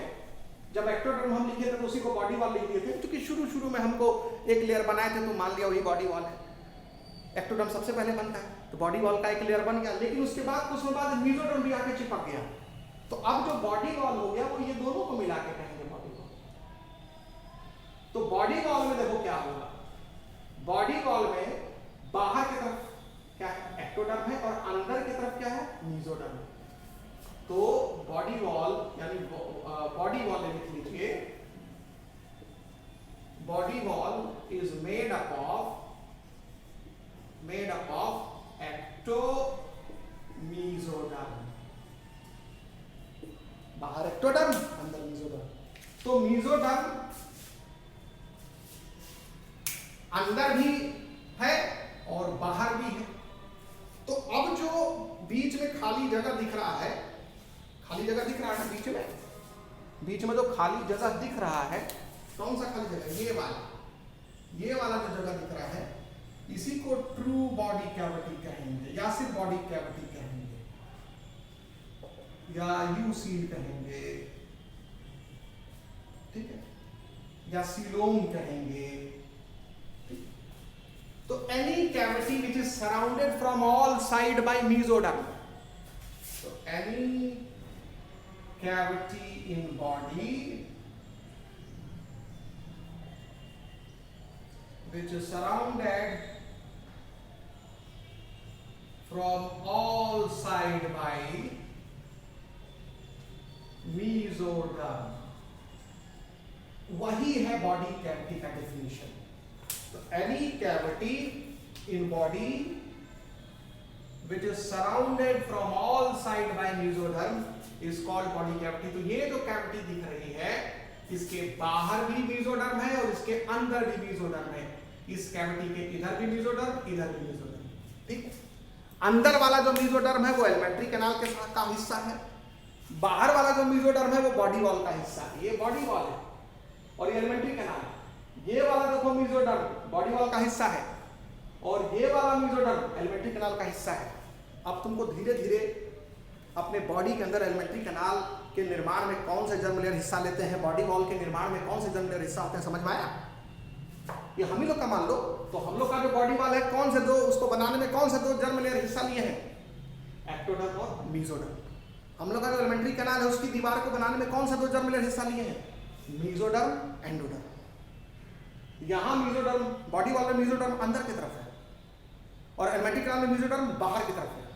जब एक्टोडर्म हम लिखे थे तो उसी को बॉडी वॉल लिख दिए थे, क्योंकि शुरू में हमको एक लेयर बनाए थे तो मान लिया वही बॉडी वॉल है। एक्टोडर्म सबसे पहले बनता है तो बॉडी वॉल का एक लेयर बन गया, लेकिन उसके बाद कुछ समय बाद मीजोडर्म भी आके चिपक गया। तो अब जो बॉडी वॉल हो गया वो ये दोनों को मिला के कहेंगे बॉडी वॉल। तो बॉडी वॉल में देखो क्या होगा, बॉडी वॉल में बाहर की तरफ क्या है? एक्टोडर्म है, और अंदर की तरफ क्या है? मीजोडर्म। तो बॉडी वॉल यानी बॉडी वॉल लिख लीजिए, body wall is made up of ectomesoderm. बाहर एक्टोडर्म, अंदर मीजोडर्म। तो मीजोडर्म अंदर भी है और बाहर भी है। तो अब जो बीच में खाली जगह दिख रहा है, खाली जगह दिख रहा है बीच में जो खाली जगह दिख रहा है, कौन सा खाली जगह? ये वाला जो जगह दिख रहा है, इसी को ट्रू बॉडी कैविटी कहेंगे, या सिर्फ बॉडी कैविटी कहेंगे, या यू सील कहेंगे, ठीक है, या सीलोम कहेंगे। तो any cavity which is surrounded from all side bye mesoderm. तो any cavity in body which is surrounded from all side by mesoderm, वही है बॉडी कैविटी का डेफिनेशन। तो any cavity in body which is surrounded from all side by mesoderm is called body cavity। तो ये जो cavity दिख रही है, इसके बाहर भी मीजोडर्म है और इसके अंदर भी मीजोडर्म है। इस कैविटी के इधर भी मीजोडर्म, इधर भी मीजोडर्म, ठीक। अंदर वाला जो मीजोडर्म है वो एलिमेंट्री कैनाल के साथ का हिस्सा है, बाहर वाला जो मीजोडर्म है वो बॉडी वॉल का हिस्सा है। ये बॉडी वॉल है और ये एलिमेंट्री कैनाल है। ये वाला देखो मीजोडर्म बॉडी वॉल का हिस्सा है, और ये वाला मीजोडर्म एलिमेंट्री कैनाल का हिस्सा है। अब तुमको धीरे धीरे अपने बॉडी के अंदर एलिमेंट्री कैनाल के निर्माण में कौन से जर्म लेयर हिस्सा लेते हैं, बॉडी वॉल के निर्माण में कौन से जर्म लेयर हिस्सा होते हैं, समझ में आया? ये हम ही लोग का मान लो, तो हम लोग का जो बॉडी वॉल है कौन से दो, उसको बनाने में कौन से दो जर्म लेयर हिस्सा लिए हैं, एक्टोडर्म और मेसोडर्म। हम लोग का जो एलिमेंट्री कैनाल है उसकी दीवार को बनाने में कौन सा दो जर्म लेयर हिस्सा लिए हैं, मेसोडर्म, एंडोडर्म। यहां मेसोडर्म, बॉडी वॉल में मेसोडर्म अंदर की तरफ है और एलिमेंट्री कैनाल में मेसोडर्म बाहर की तरफ है।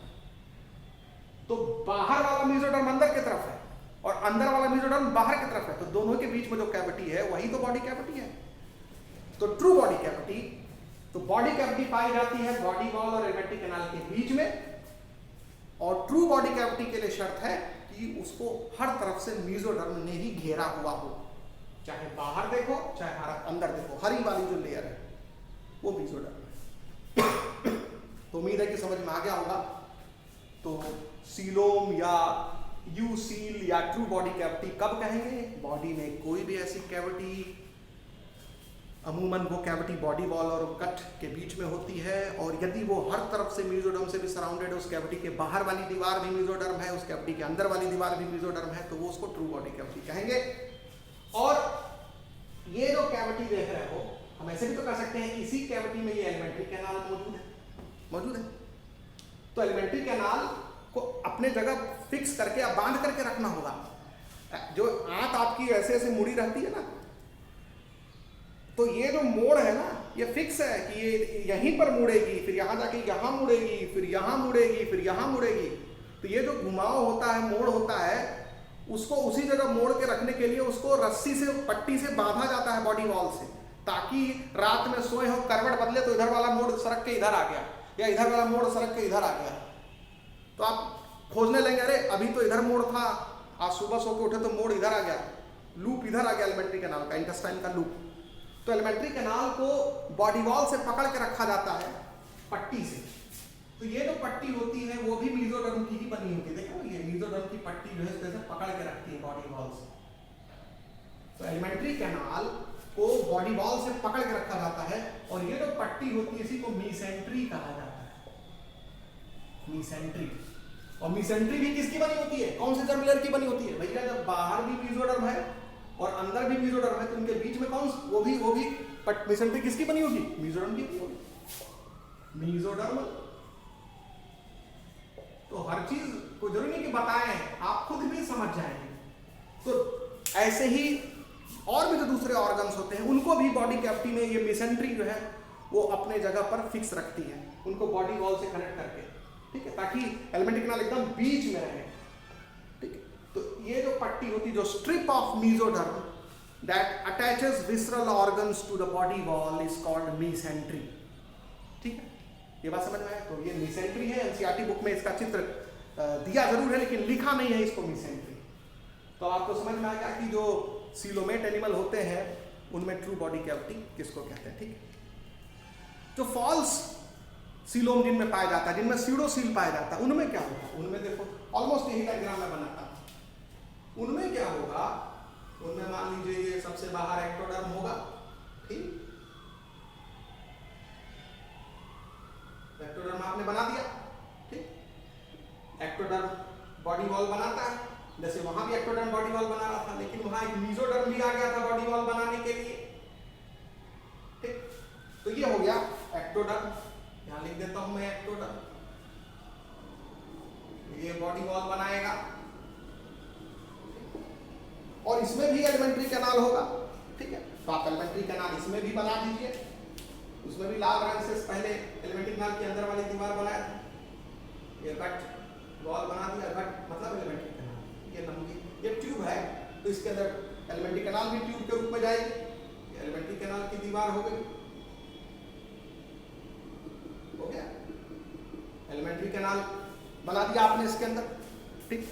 तो बाहर वाला मेसोडर्म अंदर की तरफ है और अंदर वाला मेसोडर्म बाहर की तरफ है, तो दोनों के बीच में जो कैविटी है वही तो बॉडी कैविटी है। तो ट्रू बॉडी कैविटी, तो बॉडी कैविटी पाई जाती है बॉडी वॉल और एलिमेंट्री कैनाल के बीच में, और ट्रू बॉडी कैविटी के लिए शर्त है कि उसको हर तरफ से मेसोडर्म ने ही घेरा हुआ हो, चाहे बाहर देखो चाहे अंदर देखो, हरी वाली जो लेयर है वो मेसोडर्म है। तो उम्मीद है कि समझ में आ गया होगा। तो सीलोम या यू सील या ट्रू बॉडी कैविटी कब कहेंगे, बॉडी में कोई भी ऐसी कैविटी, अमूमन वो कैविटी बॉडी वॉल और गट के बीच में होती है, और यदि वो हर तरफ से मेसोडर्म से भी सराउंडेड है, उस कैविटी के बाहर वाली दीवार भी मेसोडर्म है, उस कैविटी के अंदर वाली दीवार भी मेसोडर्म है, तो वो उसको ट्रू बॉडी कैविटी कहेंगे। और ये जो कैविटी देख रहे हो, हम ऐसे भी तो कर सकते हैं इसी कैविटी में ये एलिमेंट्री कैनाल मौजूद है। तो एलिमेंट्री कैनाल को अपने जगह फिक्स करके या बांध करके रखना होगा। जो आंत आपकी ऐसे ऐसे मुड़ी रहती है ना, तो ये जो मोड़ है ना, ये फिक्स है कि ये यहीं पर मुड़ेगी, फिर यहां जाके यहां मुड़ेगी, फिर यहां मुड़ेगी, फिर यहां मुड़ेगी। तो ये जो घुमाव होता है, मोड़ होता है, उसको उसी जगह मोड़ के रखने के लिए उसको रस्सी से, पट्टी से बांधा जाता है बॉडी वॉल से, ताकि रात में सोए हो, करवट बदले तो इधर वाला मोड़ सरक के इधर आ गया या इधर वाला मोड़ सरक के इधर आ गया, तो आप खोजने लगेंगे अरे अभी तो इधर मोड़ था, आज सुबह सो के उठे तो मोड़ इधर आ गया, लूप इधर आ गया एलिमेंट्री कैनाल का, इंटेस्टाइन का लूप। तो एलिमेंट्री कैनाल को बॉडी वॉल से पकड़ के रखा जाता है पट्टी से। तो ये जो पट्टी होती है वो भी मेसोडर्म की ही बनी होती है, देखो ये मेसोडर्म की पट्टी जो है जैसे पकड़ के रखती है बॉडी वॉल से। तो एलिमेंट्री कैनाल को बॉडी वॉल से पकड़ के रखा जाता है, और ये जो पट्टी होती है इसी को मेसेंट्री कहा जाता है, मेसेंट्री। और मेसेंट्री भी किसकी बनी होती है, कौन से जर्म लेयर की बनी होती है भैया, जब बाहर भी मेसोडर्म है और अंदर भी मेसोडर्म है, तो उनके बीच में कौन, वो भी मेसेंट्री किसकी बनी होगी, मेसोडर्म की बनी होगी, मेसोडर्म। तो हर चीज को जरूरी नहीं कि बताएं, आप खुद भी समझ जाएंगे। तो ऐसे ही और भी जो दूसरे ऑर्गन्स होते हैं उनको भी बॉडी कैविटी में ये मेसेंट्री जो है वो अपने जगह पर फिक्स रखती है, उनको बॉडी वॉल से कनेक्ट करके, ठीक है, ताकि एलिमेंट्री कैनाल एकदम बीच में रहे, ठीक है। तो ये जो पट्टी होती है, जो strip of mesoderm that attaches visceral organs to the body wall is called mesentery, ठीक है, ये बात समझ में आए। तो ये मेसेंट्री है, एनसीईआरटी बुक में इसका चित्र दिया जरूर है लेकिन लिखा नहीं है इसको मेसेंट्री। तो आपको समझ में आएगा कि जो सीलोमेट एनिमल होते हैं उनमें ट्रू बॉडी कैविटी किसको कहते हैं, ठीक है। जो फॉल्स सीलोम जिनमें पाया जाता है, जिनमें सीडोसील पाया जाता है, उनमें क्या होगा, उनमें देखो ऑलमोस्ट यही डायग्राम में बनाता हूं। उनमें क्या होगा, उनमें मान लीजिए ये सबसे बाहर एक्टोडर्म होगा, ठीक, एक्टोडर्म आपने बना दिया, ठीक, एक्टोडर्म बॉडी वॉल बनाता है, जैसे वहां भी एक्टोडर्म बॉडी वॉल बना रहा था, लेकिन वहां एक मेसोडर्म भी आ गया था बॉडी वॉल बनाने के लिए, ठीक। तो ये हो गया एक्टोडर्म, यहां लिख देता हूं मैं एक्टोडर्म, ये बॉडी वॉल बनाएगा, और इसमें भी एलिमेंट्री कैनाल होगा, ठीक है। तो आप एलिमेंट्री कैनाल इसमें भी बना दीजिए, उसमें भी लाल रंग से पहले एलिमेंट्री कैनाल के अंदर वाली दीवार बनाया था, ये कट वॉल बना दिया, कट मतलब एलिमेंट्री कैनाल, ये लंबी, ये ट्यूब है तो इसके अंदर एलिमेंट्री कैनाल भी ट्यूब के रूप में जाएगी, ये एलिमेंट्री कैनाल की दीवार हो गई, हो गया, एलिमेंट्री कैनाल बना दिया आपने इसके अंदर, ठीक।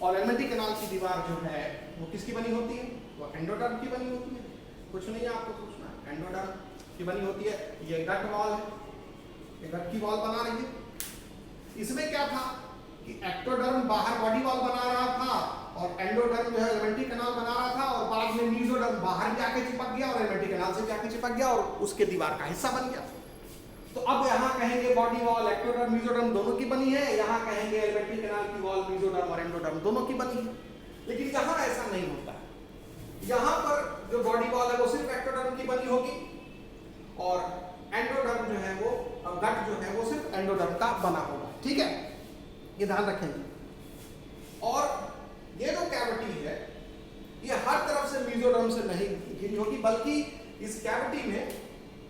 और एलिमेंट्री कैनाल की दीवार जो है वो किसकी बनी होती है, वो एंडोडर्म की बनी होती है, कुछ नहीं है आपको पूछना, एंडोडर्म की बनी होती है। ये गट वॉल है, ये गट की वॉल बना रही है। इसमें क्या था कि एक्टोडर्म बाहर बॉडी वॉल बना रहा था और एंडोडर्म जो है एलिमेंट्री कैनाल बना रहा था, और बाद में मेसोडर्म बाहर भी आके चिपक गया और एलिमेंट्री कैनाल से भी आके चिपक गया और उसके दीवार का हिस्सा बन गया। तो अब यहाँ कहेंगे बॉडी वॉल एक्टोडर्म मेसोडर्म दोनों की बनी है, यहाँ कहेंगे एलिमेंट्री कैनाल की वॉल मेसोडर्म और एंडोडर्म दोनों की बनी है। लेकिन यहाँ ऐसा नहीं होता, यहाँ पर जो बॉडी वॉल है वो सिर्फ एक्टोडर्म की बनी होगी बना होगा, ठीक है, ये ध्यान रखेंगे। और ये जो कैविटी है ये हर तरफ से मेसोडर्म से नहीं घिरी होगी, बल्कि इस कैविटी में,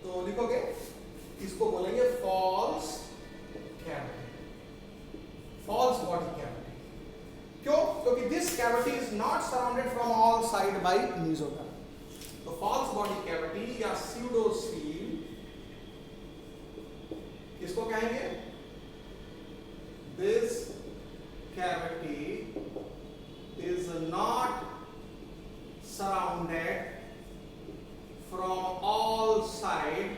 तो लिखोगे इसको बोलेंगे false cavity, false body cavity. क्यों? क्योंकि this cavity is not surrounded from all side by mesoderm. तो फॉल्स बॉडी कैविटी या स्यूडोसील किसको कहेंगे? This cavity is not surrounded from all side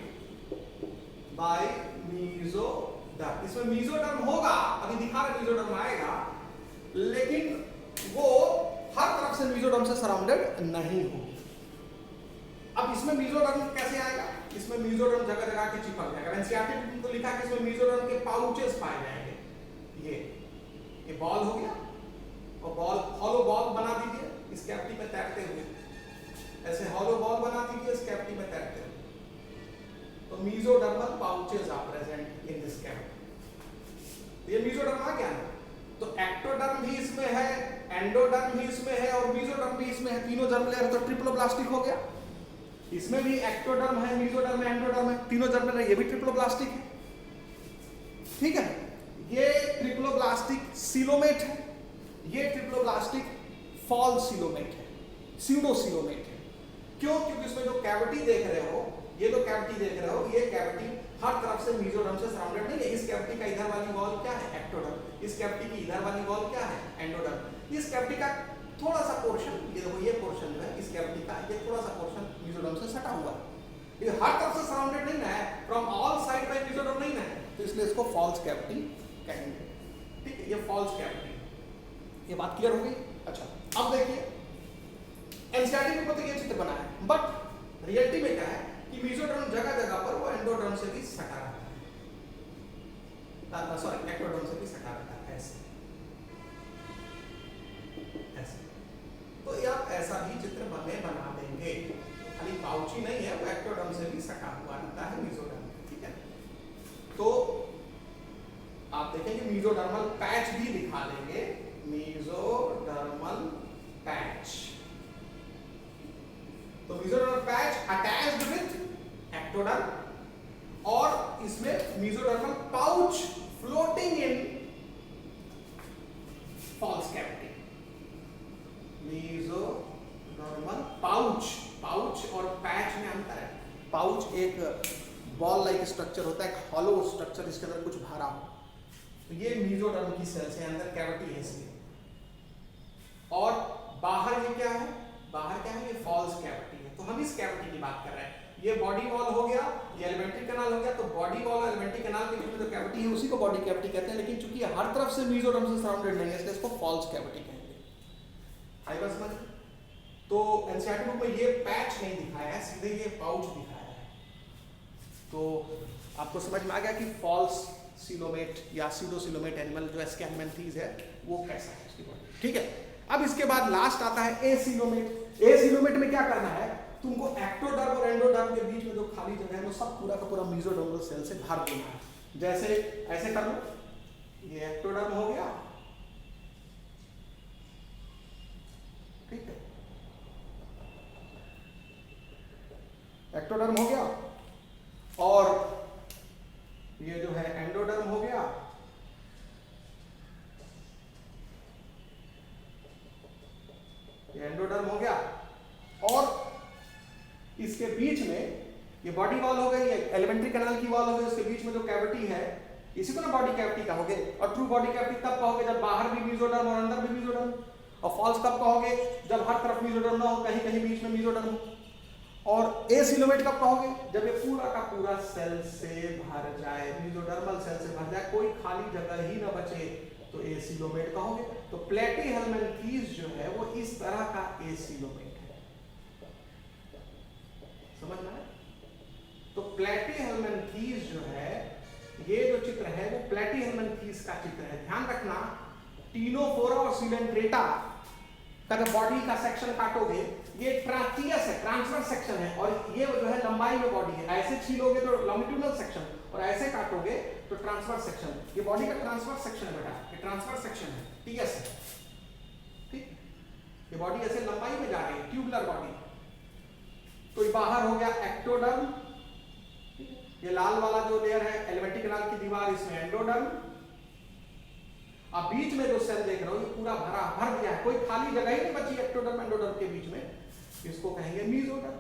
by mesoderm। इसमें mesoderm होगा, अभी दिखा रहे mesoderm आएगा, लेकिन वो हर तरफ से mesoderm से सराउंडेड नहीं होगी। अब इसमें mesoderm कैसे आएगा? इसमें mesoderm जगह जगह के चिपक जाएगा। एनसीईआरटी में तो लिखा है कि इसमें mesoderm के पाउचेस पाए जाएंगे। ये बॉल हो गया, और बॉल, हॉलो बॉल बना दीजिए इस कैविटी में तैरते हुए, ऐसे हॉलो बॉल बना दीजिए इस कैविटी में तैरते हुए। तो mesodermal pouches are present in this cavity. ये मेसोडर्म आ गया ना, तो एक्टोडर्म भी इसमें है, एंडोडर्म भी इसमें है, और मेसोडर्म भी इसमें है। तीनों जर्म लेयर तो ट्रिप्लोब्लास्टिक हो गया। इसमें भी एक्टोडर्म है, मेसोडर्म है, एंडोडर्म है, तीनों जर्म लेयर, ये भी ट्रिप्लोब्लास्टिक है, ठीक है। ये ट्रिप्लोब्लास्टिक सीलोमेट है, ये ट्रिप्लोब्लास्टिक फॉल्स सीलोमेट है, स्यूडोसीलोमेट है। क्यों? क्योंकि इसमें जो कैविटी देख रहे हो, ये जो कैविटी देख रहे हो, ये कैविटी हर तरफ से मेसोडर्म से सराउंडेड नहीं है। इस कैविटी का इधर वाली वॉल क्या है? एक्टोडर्म। इस कैविटी की इधर वाली वॉल क्या है? एंडोडर्म। इस कैविटी का थोड़ा सा पोर्शन, ये देखो, ये पोर्शन जो है इस कैविटी का, ये थोड़ा सा पोर्शन मेसोडर्म से सटा हुआ है। ये हर तरफ से सराउंडेड नहीं है, from all side by mesoderm नहीं है, तो इसलिए इसको फॉल्स कैविटी कहेंगे, ठीक है। ये फॉल्स कैविटी, ये बात क्लियर हो गई? अच्छा, अब देखिए एनसीईआरटी में तो ये चित्र बना है, बट रियलिटी में क्या है कि मेसोडर्म जगह जगह पर वो एंडोडर्म से भी सटा रहता है, सॉरी एक्टोडर्म से भी सटा रहता है, ऐसे ऐसे। तो ये आप ऐसा भी चित्र बना देंगे, खाली पाउच ही नहीं है, वो एक्टोडर्म से भी सटा हुआ रहता है मेसोडर्म, ठीक है। तो आप देखेंगे मेसोडर्मल पैच भी दिखा देंगे, मेसोडर्मल पैच। तो mesodermal patch attached with ectoderm, और इसमें mesodermal pouch floating in false cavity. Mesodermal pouch, pouch और पैच में अंतर है। पाउच एक बॉल लाइक स्ट्रक्चर होता है, एक हॉलो स्ट्रक्चर, इसके अंदर कुछ भरा हो, तो ये मेसोडर्म की सेल्स है, अंदर कैविटी है इसलिए। और बाहर ये क्या है? बाहर क्या है? ये फॉल्स कैविटी है। तो हम इस कैविटी की बात कर रहे हैं। ये बॉडी वॉल हो गया, ये एलिमेंट्री कैनाल हो गया, तो बॉडी वॉल और एलिमेंट्री कैनाल के बीच में जो कैविटी है उसी को बॉडी कैविटी कहते हैं, लेकिन चूंकि हर तरफ से मेसोडर्म से सराउंडेड नहीं है, इसलिए इसको फॉल्स कैविटी कहेंगे। आई बात समझ? तो एनसीईआरटी बुक में ये पैच नहीं दिखाया है, सीधे ये पाउच दिखाया है। तो आपको समझ में आ गया कि फॉल्स सीलोमेट या स्यूडोसीलोमेट एनिमल जो एस्कैलमेंथीज है वो कैसा है उसकी बॉडी, ठीक है। अब इसके बाद लास्ट आता है एसीलोमेट। एसीलोमेट में क्या करना है? तुमको एक्टोडर्म और एंडोडर्म के बीच में जो खाली जगह है वो सब पूरा का पूरा मेसोडर्मल सेल से भर देना है। जैसे ऐसे कर लो, ये एक्टोडर्म हो गया, ठीक है, एक्टोडर्म हो गया, और ये जो है एंडोडर्म हो गया, ये एंडोडर्म हो गया, और इसके बीच में ये बॉडी वॉल हो गई, ये एलिमेंट्री कैनाल की वॉल हो गई, उसके बीच में जो कैविटी है इसी को ना बॉडी कैविटी कहोगे। और ट्रू बॉडी कैविटी तब कहोगे जब बाहर भी मेसोडर्म और अंदर भी मेसोडर्म, और फॉल्स तब कहोगे जब हर तरफ मेसोडर्म ना हो, कहीं कहीं बीच में मेसोडर्म हो। और एसीलोमेट कब कहोगे? जब ये पूरा का पूरा सेल से भर जाए, मेसोडर्मल सेल से भर जाए, कोई खाली जगह ही ना बचे, तो एसीलोमेट कहोगे। तो प्लेटीहेल्मिन्थीज जो है वो इस तरह का एसीलोमेट है, समझ में आया? तो प्लेटीहेल्मिन्थीज जो है, ये जो चित्र है वो प्लेटीहेल्मिन्थीज का चित्र है। ध्यान रखना, टीनोफोरा और सिलेंट्रेटा का जब बॉडी का सेक्शन काटोगे, ये ट्रांचियस है, ट्रांसवर्स सेक्शन है, और ये जो है लंबाई में बॉडी है। ऐसे छीलोगे तो लॉन्गिट्यूडनल सेक्शन, और ऐसे काटोगे तो ट्रांसवर्स सेक्शन, ये बॉडी का ट्रांसवर्स सेक्शन है बेटा, ये ट्रांसवर्स सेक्शन है, टीएस है, ठीक। ये बॉडी ऐसे लंबाई में जा रही है, ट्यूबुलर बॉडी। तो ये बाहर हो गया एक्टोडर्म, ये लाल वाला जो लेयर है एलिमेंट्री कैनाल की दीवार, इसमें एंडोडर्म। अब बीच में जो सेल देख रहे हो ये पूरा भर गया है, कोई खाली जगह ही नहीं बची एक्टोडर्म एंडोडर्म के बीच में, इसको कहेंगे मेसोडर्म।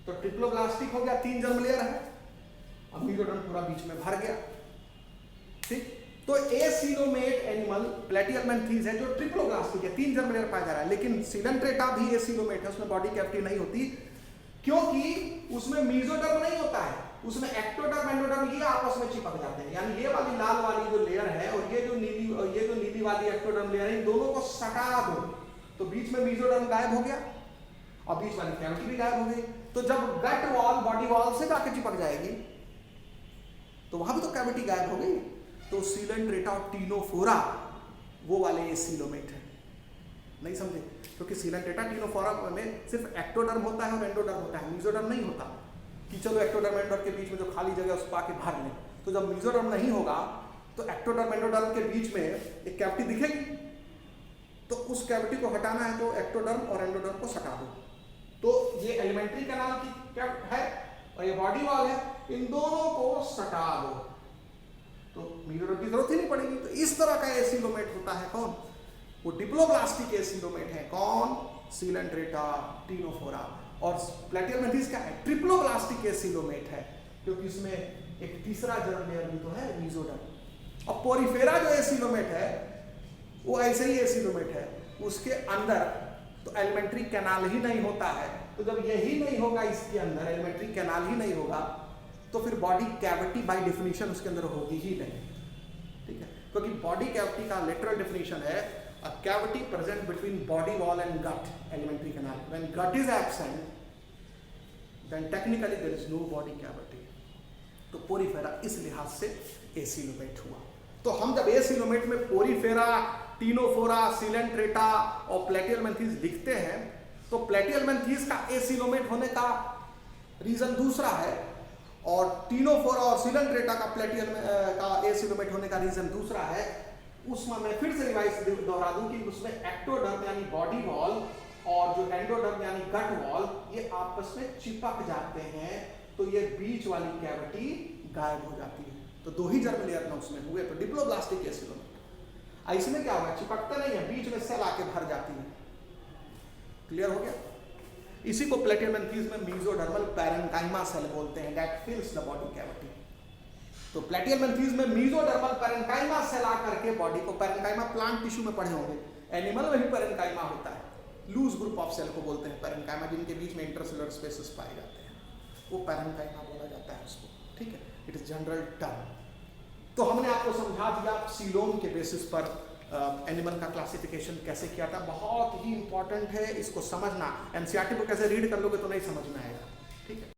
तो ट्रिप्लोब्लास्टिक हो गया, 3 जर्म लेयर है, अब मेसोडर्म पूरा बीच में भर गया, ठीक। तो एसीलोमेट एनिमल प्लेटियलमेंथीज है जो ट्रिप्लोब्लास्टिक है, 3 जर्म लेयर पाया जा रहा है। लेकिन सिलेंट्रेटा भी एसीलोमेट है, उसमें बॉडी कैविटी नहीं होती, क्योंकि उसमें मेसोडर्म नहीं होता है, उसमें एक्टोडर्म एंडोडर्म ये आपस में चिपक जाते हैं। यानी ये वाली लाल वाली जो लेयर है और ये जो नीली वाली एक्टोडर्म लेयर है, इन दोनों को सटा दो तो बीच में मेसोडर्म गायब हो गया और बीच वाली कैविटी भी गायब हो गई। तो जब गट वॉल बॉडी वॉल से जाके चिपक जाएगी तो वहां भी तो कैविटी गायब हो गई। तो सिलेंट्रेटा और टीनोफोरा वो वाले एसीलोमेट है, नहीं समझे? क्योंकि सिलेंट्रेटा टीनोफोरा में सिर्फ एक्टोडर्म होता है और एंडोडर्म होता है, मेसोडर्म नहीं होता कि चलो एक्टोडर्म एंडोडर्म के बीच में जो खाली जगह उसको आके भर लें। तो जब मेसोडर्म नहीं होगा तो एक्टोडर्म एंडोडर्म के बीच में एक कैविटी दिखेगी, तो उस कैविटी को हटाना है तो एक्टोडर्म और एंडोडर्म को सटा दो। तो ये एलिमेंट्री कैनाल की कैप है और ये बॉडी वॉल है, इन दोनों को सटा दो तो मेसोडर्म की जरूरत ही नहीं पड़ेगी। तो इस तरह का एसीलोमेट होता है कौन? वो डिप्लोब्लास्टिक एसीलोमेट है। कौन? Coelenterata Ctenophora. और प्लेटियलमेंथीज क्या है? ट्रिप्लोब्लास्टिक एसीलोमेट है, क्योंकि इसमें एक तीसरा जर्म लेयर भी तो है, मेसोडर्म। और पोरिफेरा जो एसीलोमेट है वो ऐसे ही एसीलोमेट है, उसके अंदर तो एलिमेंट्री कैनाल ही नहीं होता है। तो जब यही नहीं होगा, इसके अंदर एलिमेंट्री कैनाल ही नहीं होगा, तो फिर बॉडी कैविटी बाय डेफिनेशन उसके अंदर होगी ही नहीं, ठीक है। क्योंकि बॉडी कैविटी का लिटरल डेफिनेशन है a cavity present between body wall and gut, alimentary canal. When gut is absent then technically there is no body cavity. तो पोरिफेरा इस लिहाज से एसीलोमेट हुआ। तो हम जब एसीलोमेट में पोरिफेरा, टीनोफोरा, सिलेंट्रेटा और प्लेटियलमेंथीज लिखते हैं तो प्लेटियलमेंथीज का एसीलोमेट होने का रीजन दूसरा है और टीनोफोरा और सिलेंट्रेटा का एसीलोमेट होने का रीजन दूसरा है। उसमें मैं फिर से रिवाइज दोहरा दूं कि उसमें एक्टोडर्म यानी बॉडी वॉल और जो एंडोडर्म यानी गट वॉल ये आपस में चिपक जाते हैं, तो ये बीच वाली कैविटी गायब हो जाती है। तो 2 ही जर्म लेयर में उसमें हुए, तो डिप्लोब्लास्टिक एसीलोमेट। इसमें क्या होगा? चिपकते नहीं है, बीच में सेल आके भर जाती है। क्लियर हो गया? इसी को प्लेटियलमेंथीज में मेसोडर्मल पैरेन्काइमा सेल बोलते हैं, दैट फिल्स द बॉडी कैविटी। तो प्लेटियलमेंथीज में मेसोडर्मल पैरेन्काइमा सेल आकर के बॉडी को, पैरेन्काइमा प्लांट टिश्यू में पढ़े होंगे, एनिमल में भी पैरेन्काइमा होता है, लूज ग्रुप ऑफ सेल को बोलते हैं पैरेन्काइमा, जिनके बीच में इंटरसेलुलर स्पेसेस पाए जाते हैं, वो पैरेन्काइमा बोला जाता है उसको, ठीक है। It is general term. तो हमने आपको समझा दिया सीलोम के बेसिस पर एनिमल का क्लासिफिकेशन कैसे किया था। बहुत ही इंपॉर्टेंट है, इसको समझना। एनसीईआरटी को कैसे रीड कर लोगे तो नहीं समझ में आएगा, ठीक है।